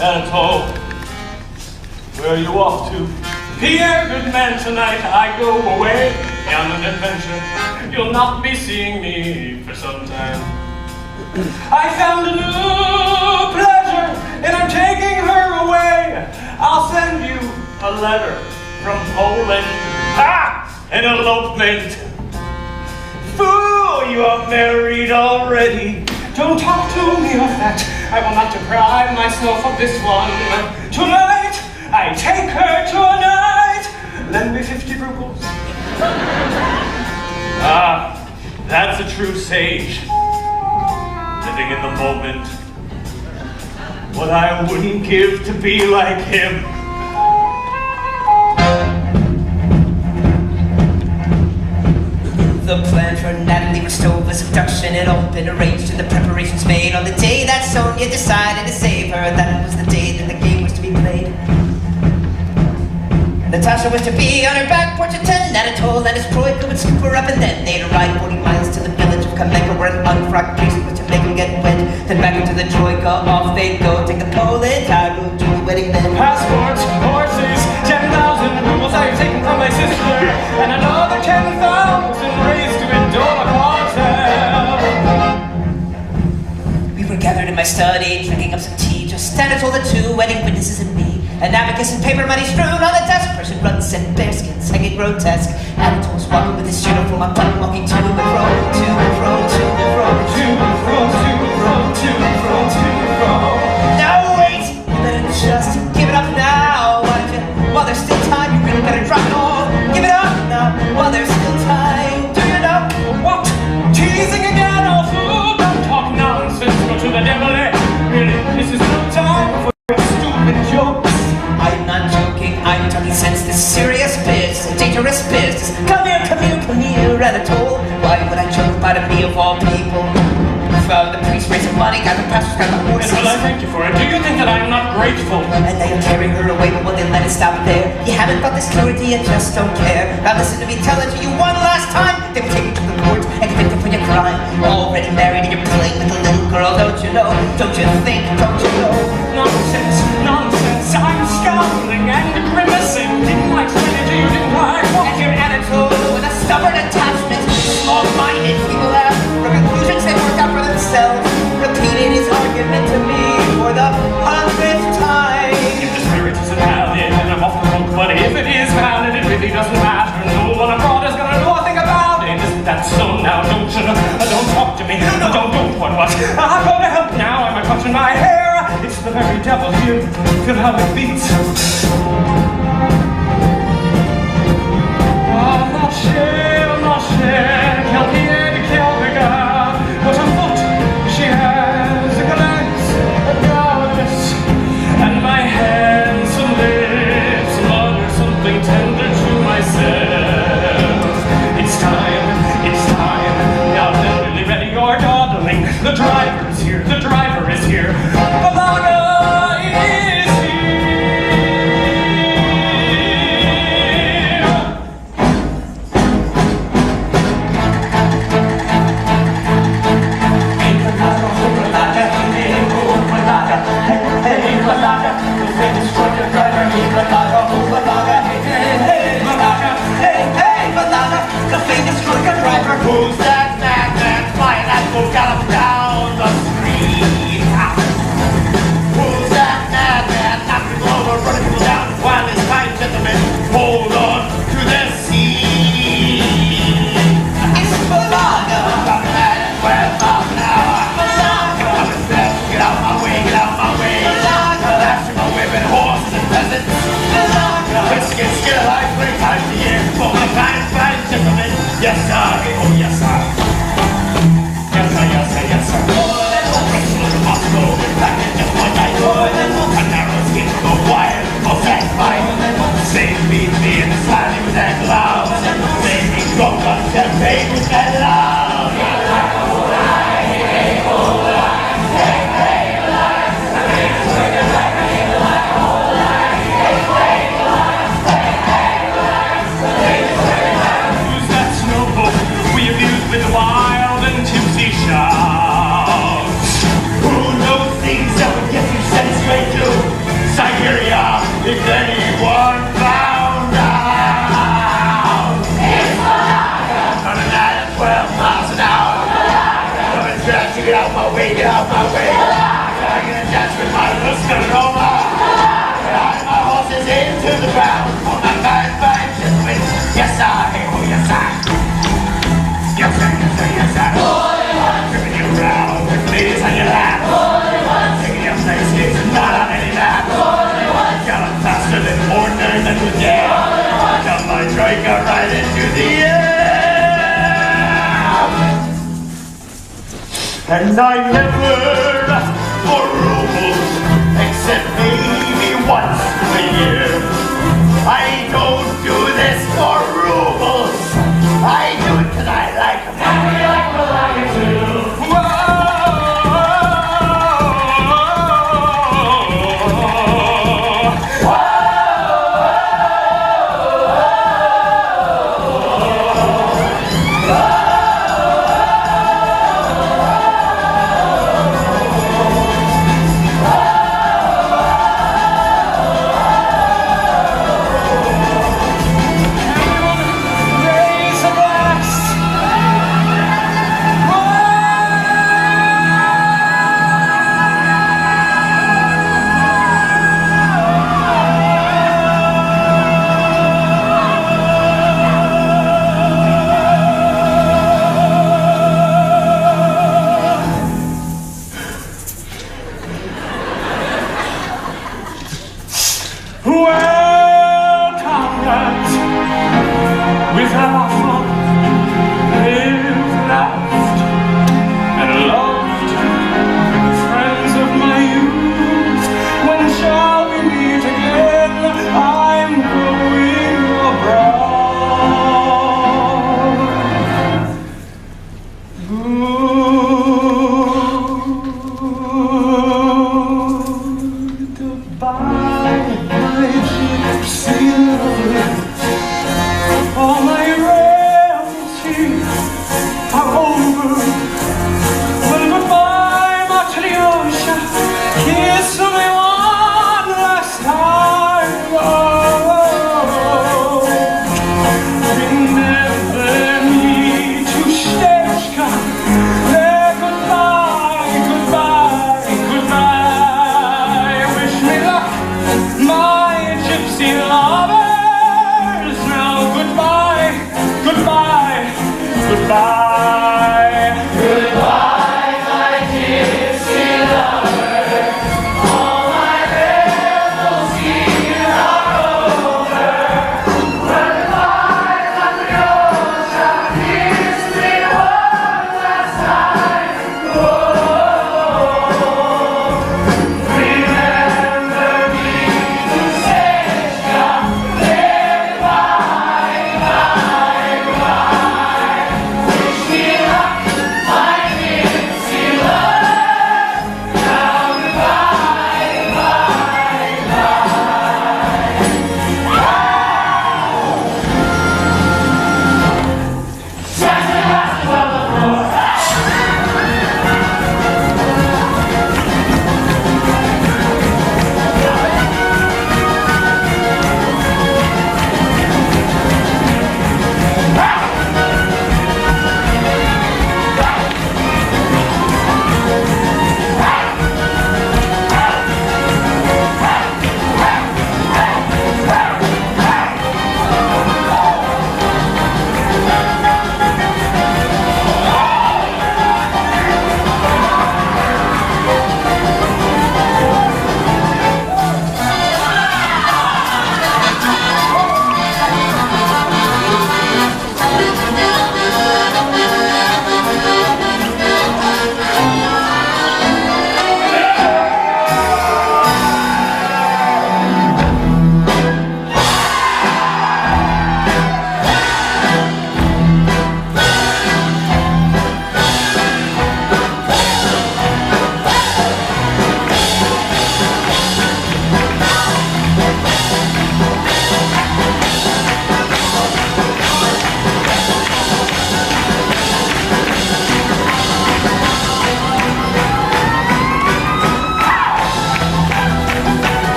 Anatole, where are you off to? Pierre, good man, tonight I go away on an adventure. You'll not be seeing me for some time. I found a new pleasure, and I'm taking her away. I'll send you a letter from Poland. Ah! An elopement. Fool, you are married already. Don't talk to me of that. I will not deprive myself of this one. Tonight, I take her to a night. Lend me 50 rubles. Ah, that's a true sage. Living in the moment. What I wouldn't give to be like him. The plan for Natalie Rostova's abduction had all been arranged and the preparations made on the day that Sonia decided to save her. That was the day that the game was to be played. Natasha was to be on her back porch at 10. Anatole and his troika would scoop her up, and then they'd ride 40 miles to the village of Cometa, where an unfrocked priest was to make him get wet. Then back into the troika, off they'd go, take the Poland title to the wedding then. Passports, horses, 10,000 rubles I've taken from my sister, and another 10,000 raised to endure a hotel. We were gathered in my study, drinking up some tea, just Anatole, the two wedding witnesses, and me. An abacus and paper money strewn on the desk, person runs and bearskins hanging grotesque. Anatole's walking with his uniform on button, walking to and fro, to and fro, to and fro, to and fro, to and fro, to and fro, to and fro. Now wait, you better just give it up now. Why don't you? While there's still time, you really better drop it all. Give it up now, while there's still time. Do you know what? Teasing again, oh fool! Don't talk nonsense, go to the devil, eh? Really, this is no time for stupid jokes. I'm not joking, I'm talking sense. This serious business, dangerous business. Come here, Anatole. Why would I joke about a me of all people? Found the priest raising money, got the pastors, got the horses. Well, I thank you for it. Do you think that I'm not ungrateful. And they are carrying her away, but will they let it stop there? You haven't thought this through, do you just don't care? Now listen to me, tell it to you one last time. They will take you to the court and convict you for your crime. Already married and you're playing with a little girl, don't you know? Don't you think, don't you know? Nonsense, nonsense, I'm scowling and grimacing. Didn't like strategy, you didn't like And your attitude with a stubborn attachment. Small-minded people have the conclusions they worked out for themselves. Repeated his argument to me for the 100th time. If the spirit isn't valid, then I'm off the hook. But if it is valid, it really doesn't matter. No one abroad is gonna know a thing about it. Isn't that so now? Don't you know? Don't talk to me. Don't what? I'm going to help now. I'm touching my hair. It's the very devil here. Feel how it beats. What a foot she has, a glance, a goddess, and my hands and lips mutter something tender to myself. It's time, now then, really ready your dawdling. The driver is here, the driver is here. The lager is here. Who's that madman flying that boat gallop down the street? Who's that madman knocking over, running people down? While this fine gentleman hold on to the sea. It's Balaga. About that 12 miles an hour. Balaga. Get out my way, get out my way. Balaga. Lashing my whipping horses and peasants. Balaga. Let's get scared alive 20 times a year for my fine gentleman. Yes, sir. Oh, yes, sir. Yes, sir, yes, sir, yes, sir. Moscow, back in just one night. A narrow skin go wild, oh, that's fine. Same beat me in the smiling with that cloud. Same me drunk on champagne with that love. With wild and tipsy shouts. Who knows things that would get you sent straight to Siberia if anyone found out? It's Balaga. Running at 12 miles an hour. Coming fast, you get out my way, get out my way. I'm gonna dance with my little Roma. Ride my horses into the ground for my fine gentlemen. Yes, sir, hey, oh, yes, sir. Yes, sir, yes, sir, yes, sir. Tripping you around with ladies on your lap. Taking your place, it's not on any map. Gallop faster than ordinary men would dare. Got my striker right into the air. And I never ask for rubles, except maybe once a year. I don't do this for rubles. I do it because I like them. And we like Balaga too. Well, comrades, with our fun, lived, laughed, and loved with the friends of my youth. When shall we meet again? I'm going abroad.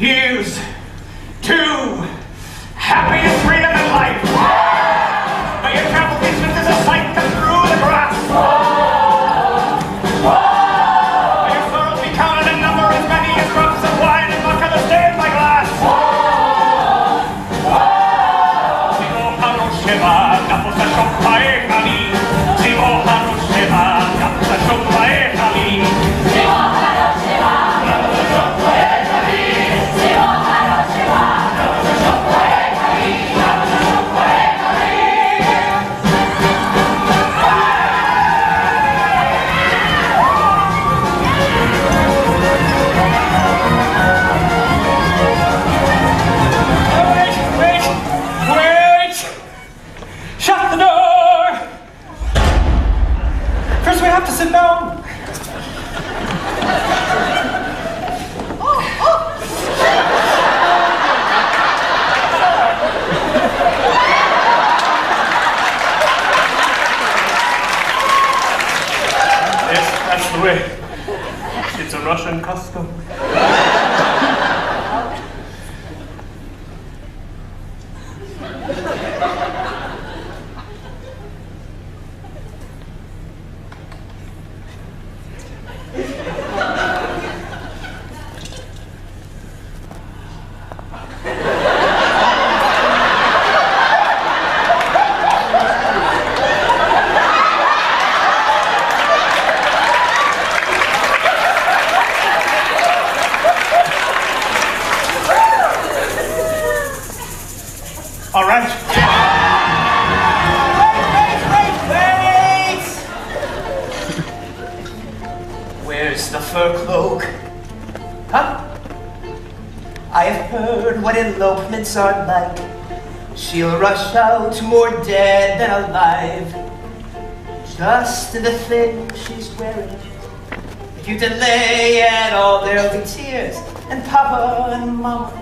Here's to happiness, freedom, and life. May your travel business is a sight cut through the grass. May your sorrows be counted in number as many as drops of wine and vodka that stay in my glass. Sigo Hiroshima, tapos na siyang paekali. Sigo Hiroshima, tapos na siyang paekali. Sigo Hiroshima, tapos na siyang paekali. We have to sit down. this way. It's a Russian custom. All right. Wait! Where's the fur cloak? Huh? I have heard what elopements are like. She'll rush out more dead than alive. Just in the thing she's wearing. If you delay at all, there'll be tears, and Papa and Mama.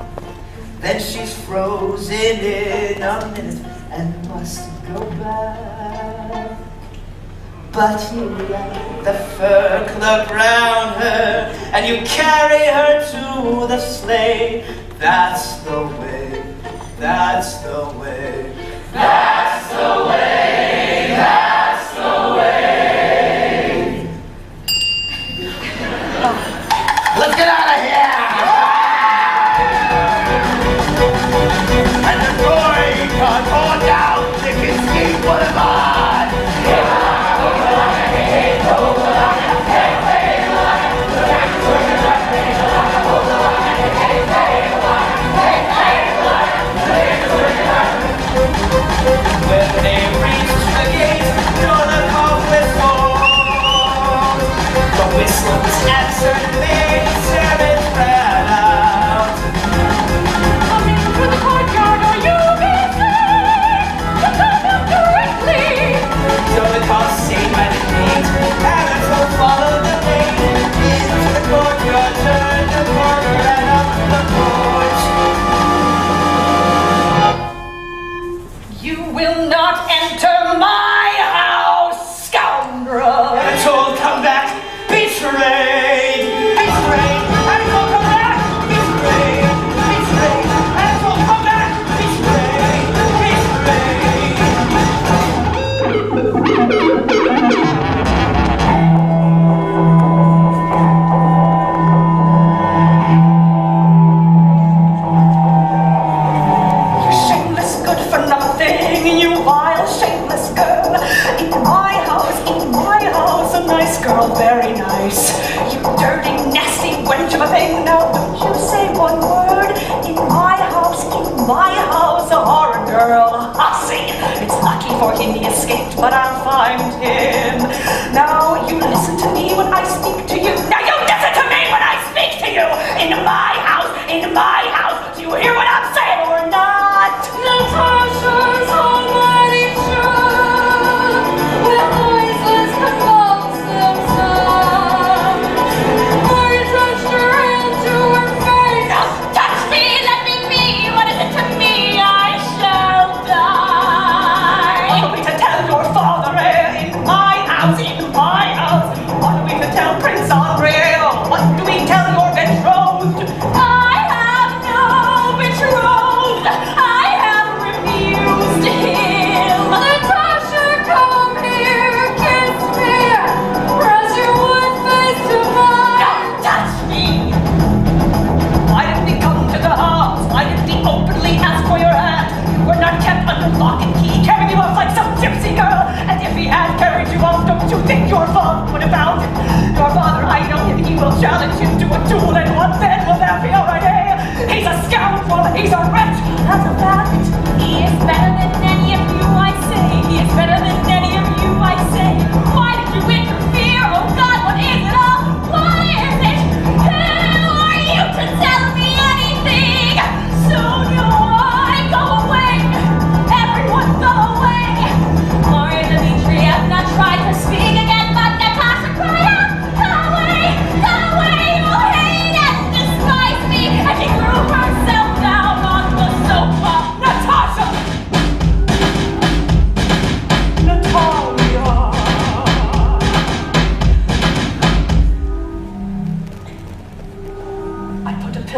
Then she's frozen in a minute and must go back. But you wrap the fur cloak round her and you carry her to the sleigh. That's the way, that's the way, that's the way, that's the way. Let's get out of here! And the glory can pour down the Kinsky Boulevard. When they reach the gate, the call whistles. The whistles answered me, service ran out. Come into the courtyard or you'll be there. To come up directly. So the call stayed by the gate, and the soul followed the lane. Into the courtyard, turned the corner, and up the porch. You will not enter my house, scoundrel! And the soul come back, betrayed, betrayed. And the soul come back, betrayed, betrayed. And the soul come back, betrayed, You shameless, good for nothing, you vile, shameless girl. In my house, a nice girl, very nice. You dirty, nasty wench of a thing, now don't you say one word. In my house, a horrid girl, hussy. It's lucky for him he escaped, but I'll find him. Now you listen to me when I speak to you. Now you listen to me when I speak to you. In my house, do you hear what I'm saying or not? Natasha's almighty true. With noiseless convulsive sound. For you touched her hand to her face. Now touch me, let me be. What is it to me? I shall die. Only to tell your father in my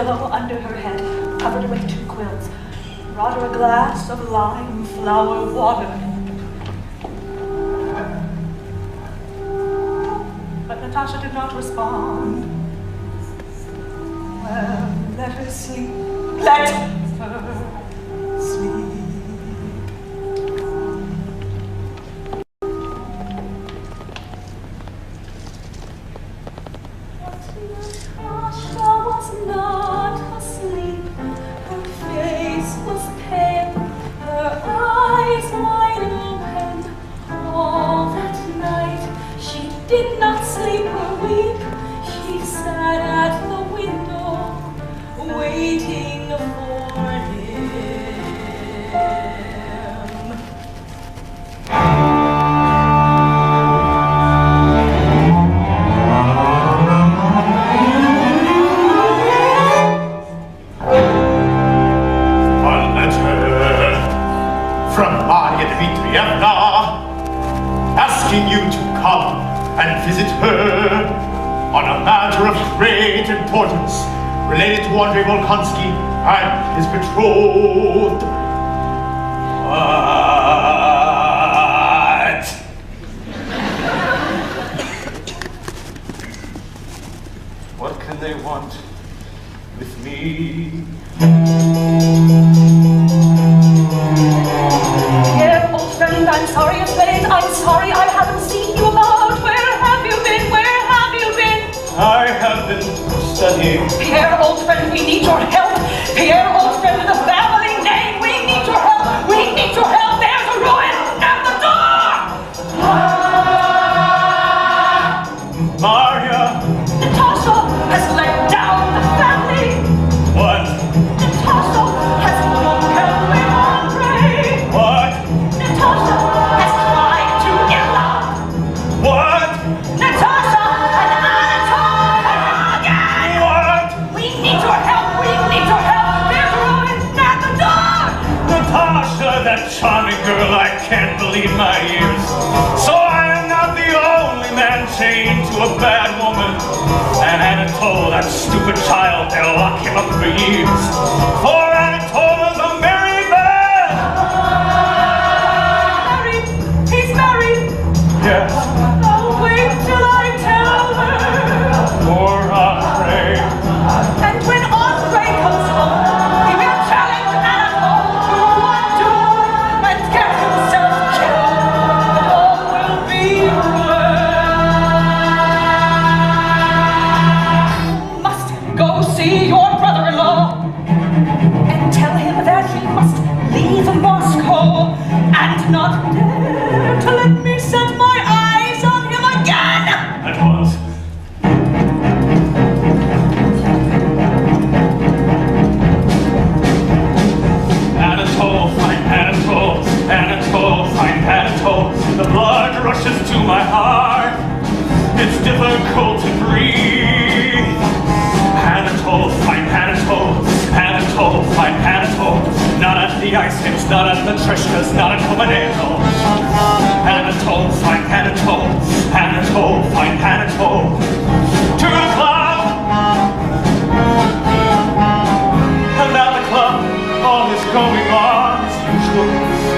pillow under her head, covered with 2 quills, brought her a glass of lime flower water. But Natasha did not respond. Well, let her sleep. Let her sleep. Related to Andrei Volkonsky and his betrothed. What can they want with me? Pierre, old friend, I'm sorry it's late. I'm sorry I haven't seen you about. Where have you been? Where have you been? I have been studying. Pierre, old friend, we need your help. Pierre, old friend of the family name, we need your help. We need your help. There's a ruin at the door. Maria! Natasha has let down the family. What? Natasha has broken with Andrei. What? Natasha has tried to get love. What? Natasha and Anatole again. What? We need your help. We need your help. There's ruin at the door. Natasha, that charming girl, I can't believe my ears. So I am not the only man chained to a bad woman. And Anatole, that stupid child, they'll lock him up for years. For Anatole is a married man! Married? He's married. Yes. I'll wait till I tell her. Poor Andrei. And when Andrei comes home, he will challenge Anatole to a duel and get himself killed. All will be well. Must go see your brother-in-law and tell him that he must leave Moscow and not dare to let me set my eyes on him again. At once. Anatole, find Anatole. Anatole, find Anatole. The blood rushes to my heart. It's difficult to breathe. Anatole, find Anatole. Anatole, find Anatole. Not at the ice hips, not at the Trishkas, not at Cometa. Anatole, find Anatole. Anatole, find Anatole. To the club! And at the club, all is going on as usual.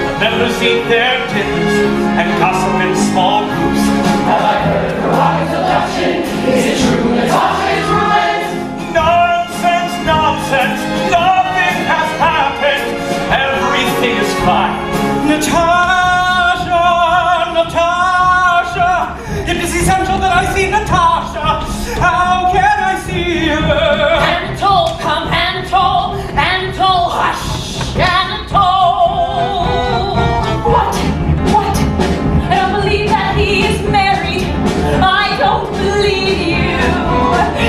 The members eat their dinners and gossip in small groups. Have I heard her rocket seduction? Is it true Natasha is ruined? Nonsense, nonsense! Nothing has happened! Everything is fine. Natasha! Natasha! It is essential that I see Natasha! How can I see her? Anatole, come, Anatole! Anatole, hush! Anatole! What? What? I don't believe that he is married. I don't believe you.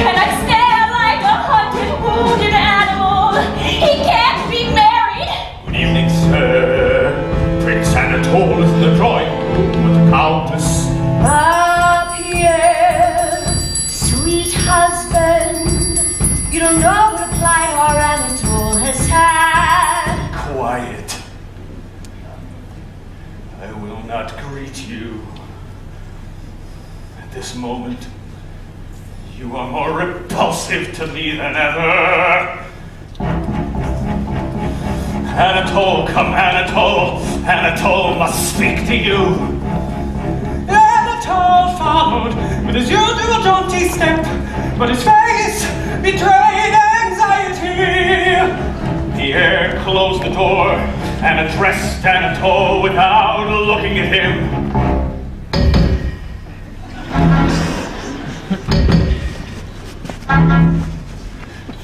And I stare like a hunted, wounded animal. He can't be married. Good evening, sir. Prince Anatole is in the drawing room with the Countess. Ah, Pierre, sweet husband. You don't know what a plight our Anatole has had. Quiet. I will not greet you. At this moment, You are more repulsive to me than ever. Anatole, come, Anatole. Anatole must speak to you. Anatole followed with his usual jaunty step, but his face betrayed anxiety. Pierre closed the door and addressed Anatole without looking at him.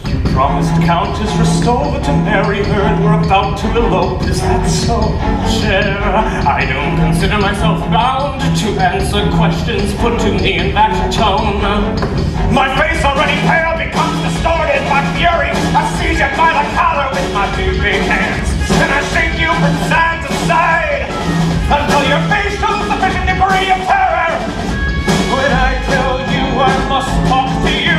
You promised Countess Rostova to marry her and were about to elope, is that so? Cher, I don't consider myself bound to answer questions put to me in that tone. My face already pale becomes distorted by fury. I seize you by the collar with my big hands, and I shake you from side to side until your face shows sufficient degree of terror. When I tell you I must talk to you,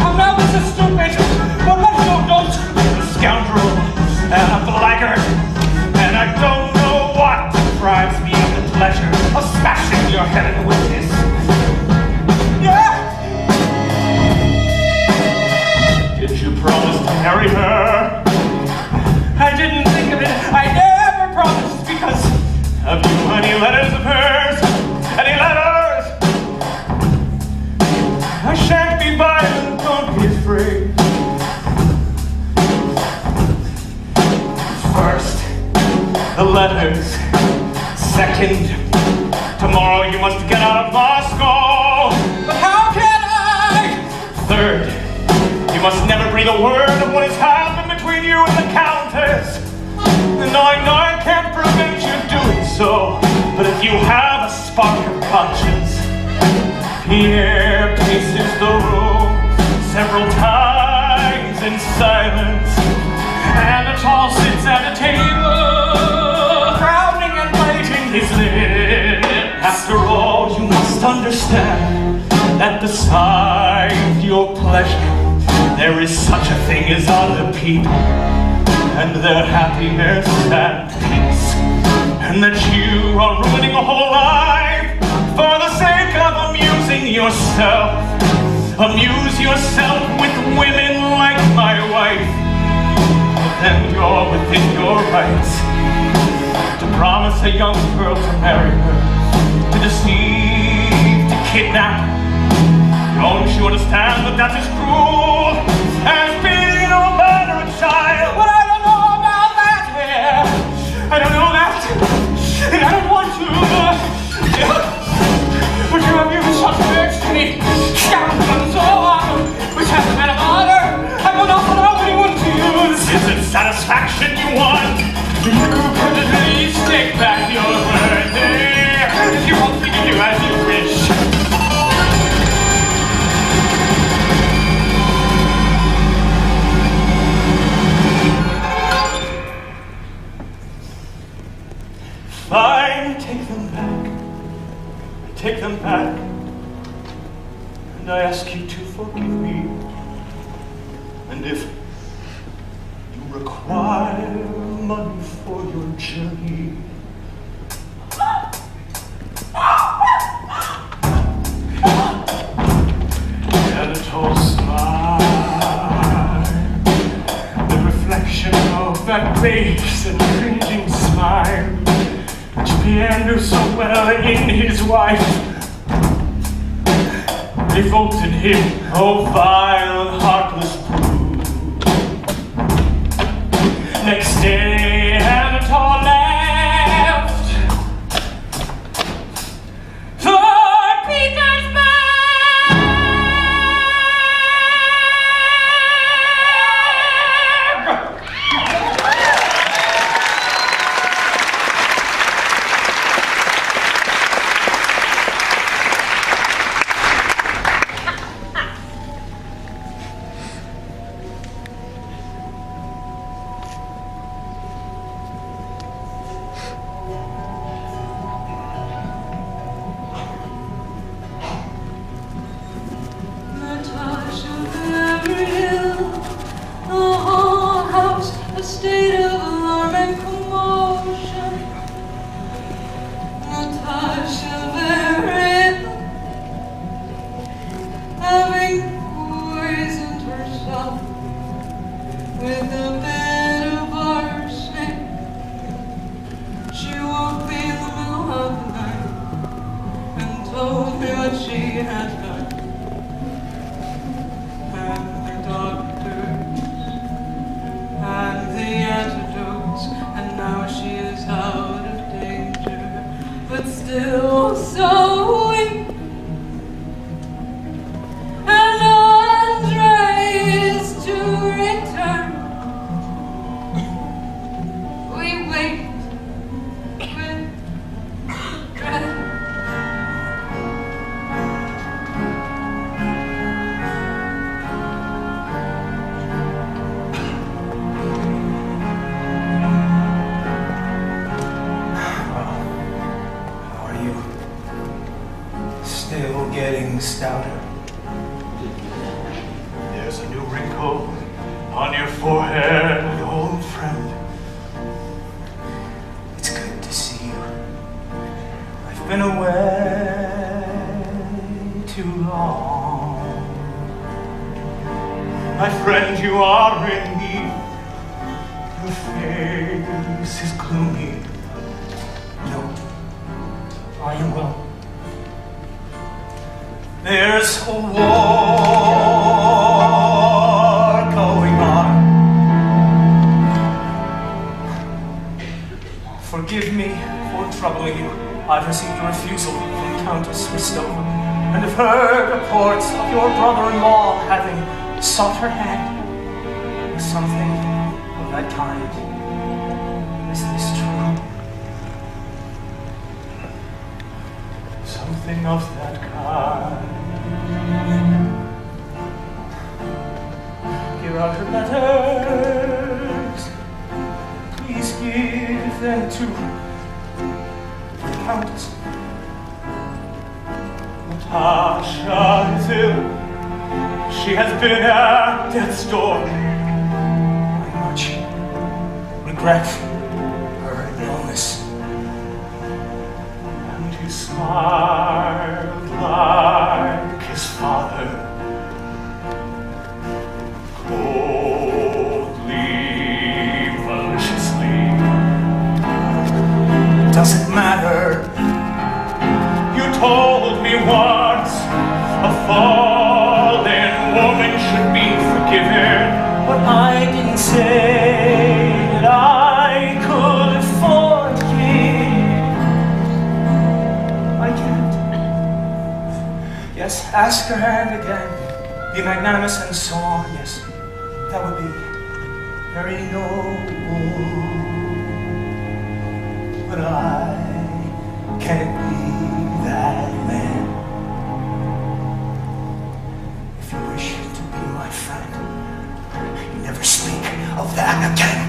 come now, this is stupid, but what don't? A scoundrel and a blackguard, and I don't know what deprives me of the pleasure of smashing your head in with this. Yeah! Did you promise to marry her? I didn't think of it. I never promised because... Have you any letters of hers? Any letters? I shan't be violent, don't be afraid. First, the letters. Second, tomorrow you must get out of Moscow. But how can I? Third, you must never breathe a word of what has happened between you and the Countess. And I know I can't prevent you doing so, but if you have a spark of conscience, Pierre paces the room several times in silence. Anatole sits at a table, frowning and biting his lip. After all, you must understand that beside your pleasure, there is such a thing as other people, and their happiness and peace, and that you are ruining a whole life for the sake of amusing yourself. Amuse yourself with women like my wife, then you're within your rights to promise a young girl to marry her, to deceive, to kidnap. Don't you understand that that is cruel as beating a man or a child? But I don't know about that here. I don't know that, and I don't want to. But you have used such words to me, scoundrel and so on, which has a man of honor. I will not allow anyone to use. Is it satisfaction you want? You could at least take back your word there, if you want me to do as you wish. Fine, take them back. Take them back. And I ask you to forgive me. And if you require money for your journey, Anatole smiled. The reflection of that base and cringing smile, which Pierre knew so well in his wife, revolted him, oh vile and heartless brood. Next day, Anatole left for Petersburg. what she had done. And the doctors and the antidotes, and now she is out of danger, but still so weak. And Andre is to return. We wait with dread. Are you still getting stouter? There's a new wrinkle on your forehead, old friend. It's good to see you. I've been away too long. My friend, you are in need. Your face is gloomy. No, I am well. There's a war going on. Forgive me for troubling you. I've received a refusal from Countess Ristova, and have heard reports of your brother-in-law having sought her hand, or something of that kind. Is this true? Something of that kind. Here are her letters. Please give them to the Countess. Natasha is ill. She has been at death's door. I much regret her illness. And he smiled like his father, coldly, maliciously. Does it matter? You told me once a fallen woman should be forgiven. But I didn't say that I could forgive. I can't. Yes, ask her hand again. Be magnanimous and so on. Yes, that would be very noble. But I can't be that man. If you wish to be my friend, you never speak of that again.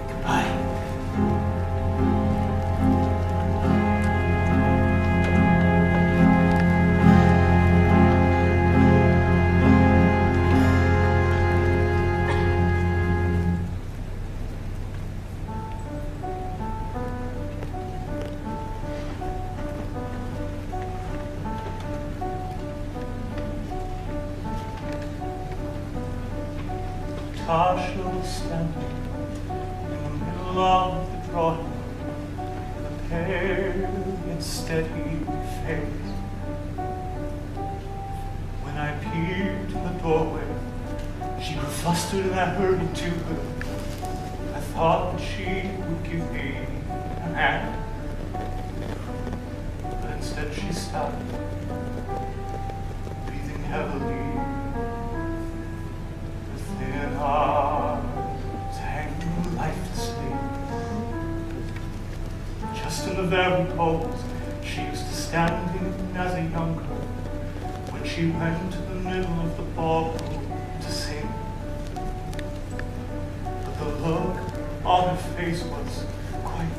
Goodbye. Natasha was standing in the middle of the drawing room, with a pale yet steady face. When I peeped in the doorway, she grew flustered and I hurried to her. I thought that she would give me a hand, but instead she stopped, breathing heavily. Thin arms hanging lifelessly. Just in the very pose she used to stand in as a young girl when she went to the middle of the ballroom to sing. But the look on her face was quite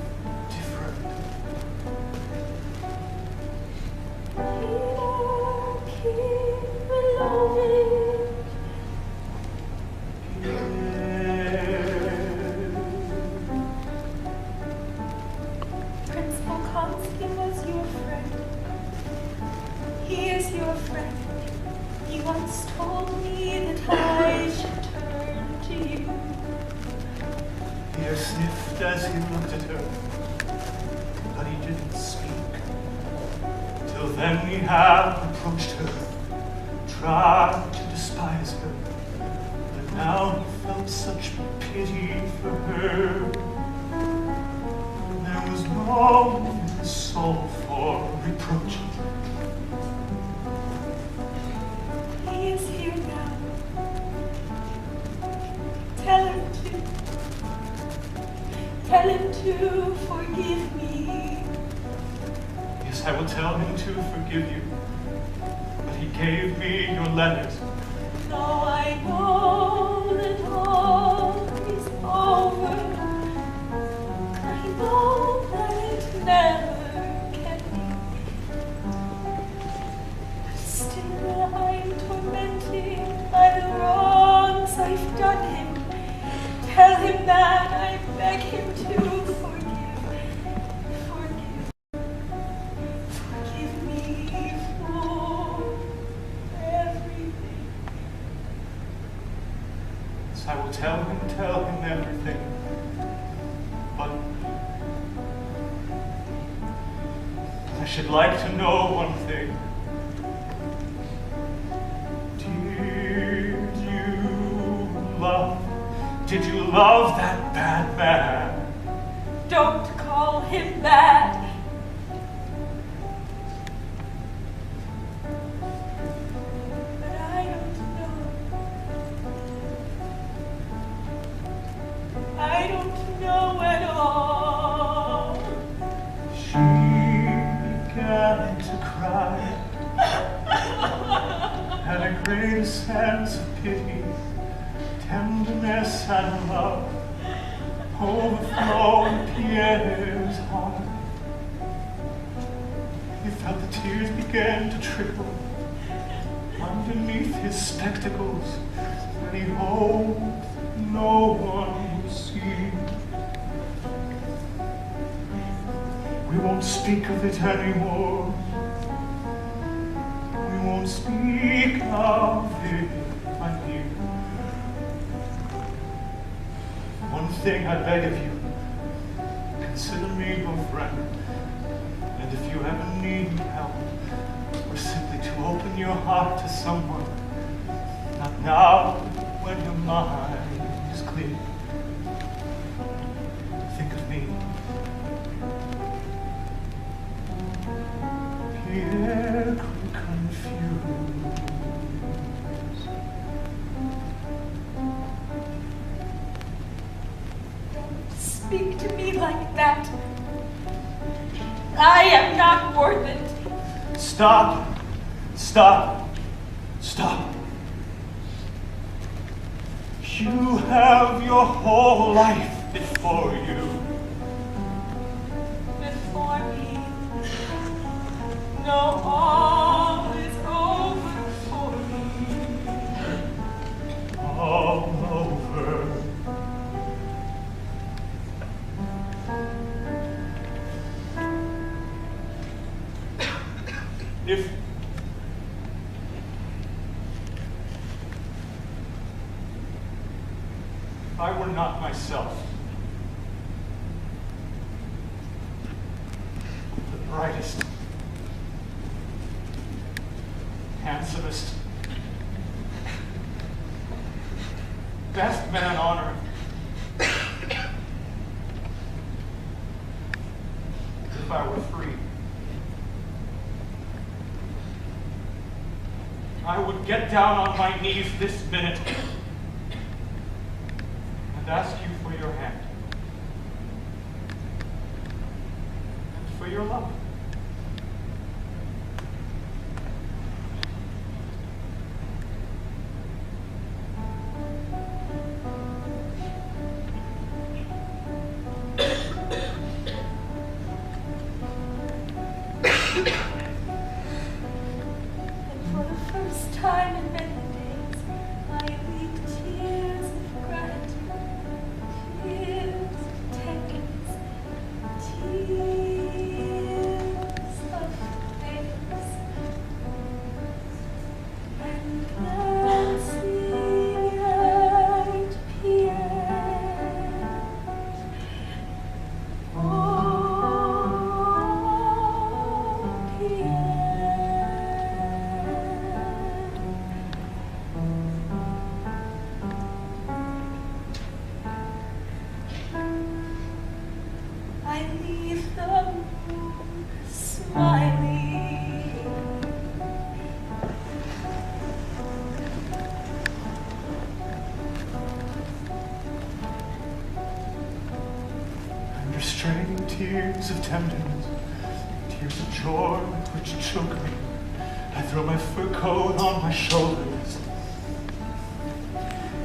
different. once told me that I should turn to you. Pierre sniffed as he looked at her. didn't speak. Till then we have reproached her, tried to despise her, but now he felt such pity for her. There was no soul for reproaching. He is here now. Tell him to forgive me. Yes, I will tell him to forgive you. But he gave me your letters. Though I know that all is over, I know that it never can be. But still I'm tormented by the wrongs I've done him. Tell him that I beg him to forgive me for everything. Yes, I will tell him everything. But I should like to know one thing. Did you love that bad man? Don't call him bad. But I don't know. I don't know at all. She began to cry, had a great sense of pity, tenderness and love overflowed Pierre's heart. He felt the tears begin to trickle underneath his spectacles, and he hoped no one would see. We won't speak of it anymore. We won't speak of it, my dear. One thing I beg of you, consider me your friend, and if you ever need help, or simply to open your heart to someone, not now when your mind is clear, think of me. Pierre could confuse. Speak to me like that. I am not worth it. Stop. Stop. Stop. You have your whole life before you. Before me. No, all is over for me. All over. If I were not myself, the brightest, handsomest, best man on earth, if I were free, I would get down on my knees this minute and ask you for your hand and for your love. Time in many days, I weep tears of gratitude, tears of tenderness, tears smiling. And restraining tears of tenderness, tears of joy which choke me, I throw my fur coat on my shoulders,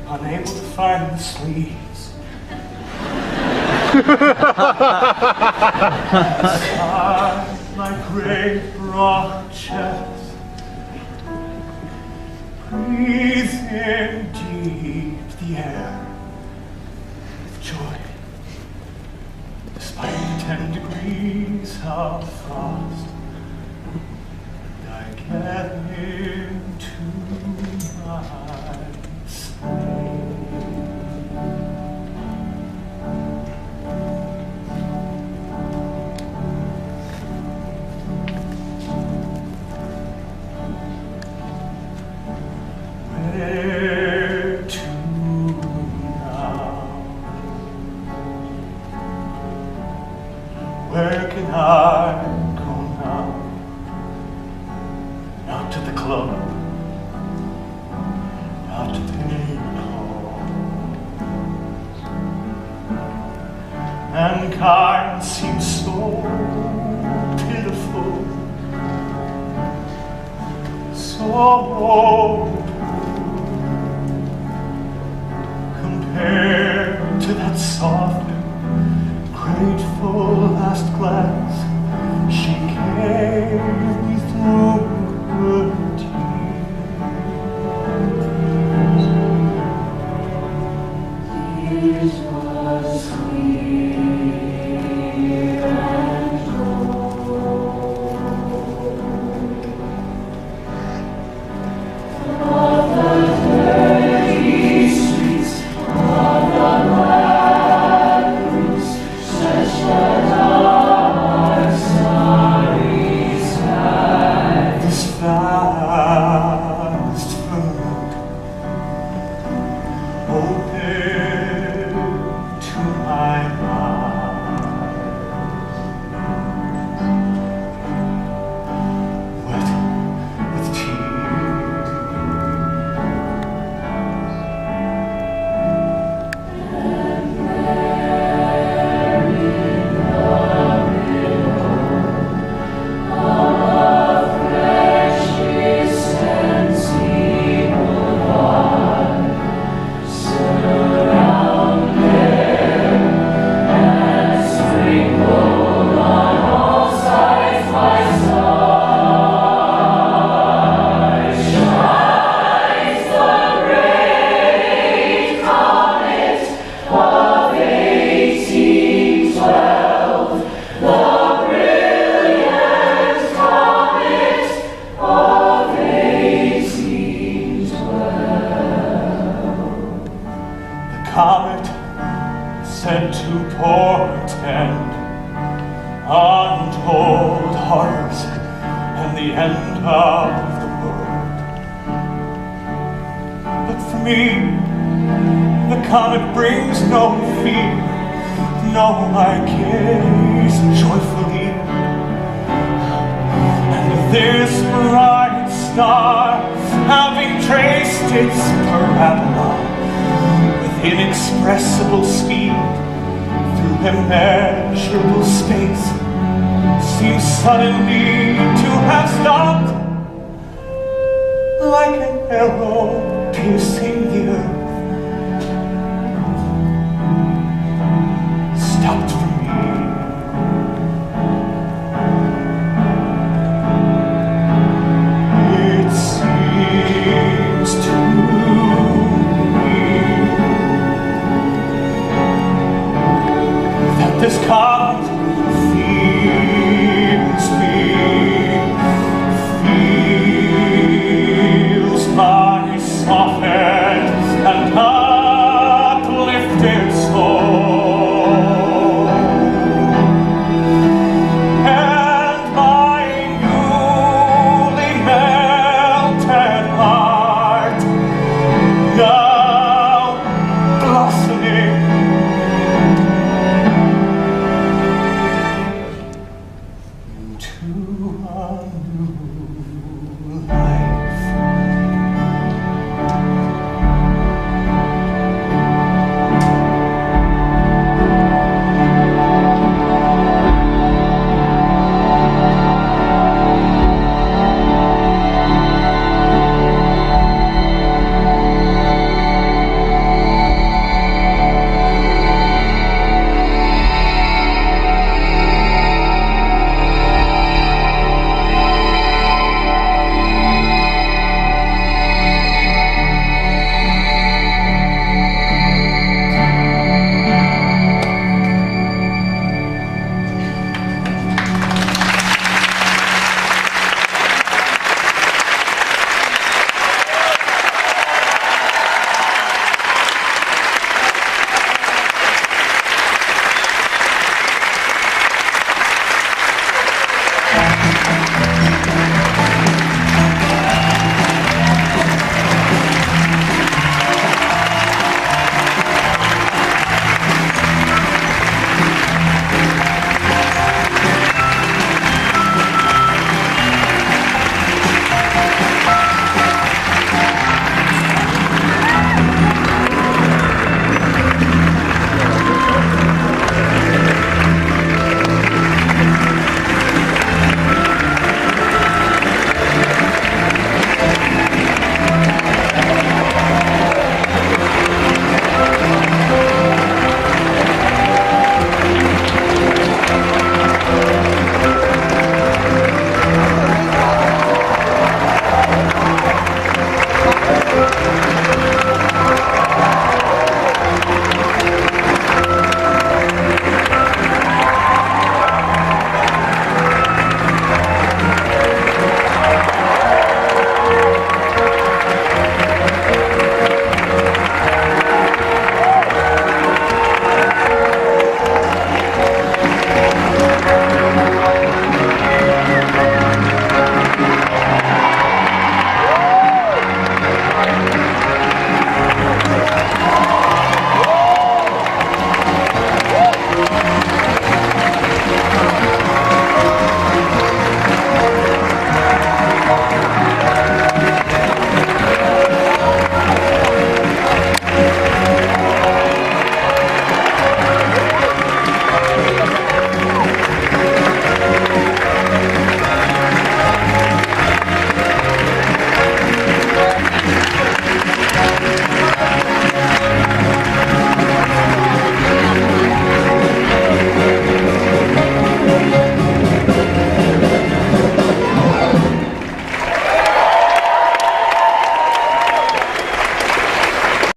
unable to find the sleeves. Inside my great broad chest, breathing deep the air with joy, despite the 10 degrees of frost. I get into my sleep. Where to now? Where can I go now? Not to the club, not to the hall. Mankind seems so pitiful, so compared to that soft, grateful last glance she came through her tears. This was clear and gold of the dirty streets of the black roofs, such that our starry sky is fast food, open to my eyes, wet with tears. Comet sent to portend untold horrors and the end of the world. But for me, the comet brings no fear. No, I gaze joyfully, and this bright star, having traced its parabola with inexpressible speed through immeasurable space, seems suddenly to have stopped, like an arrow piercing the earth.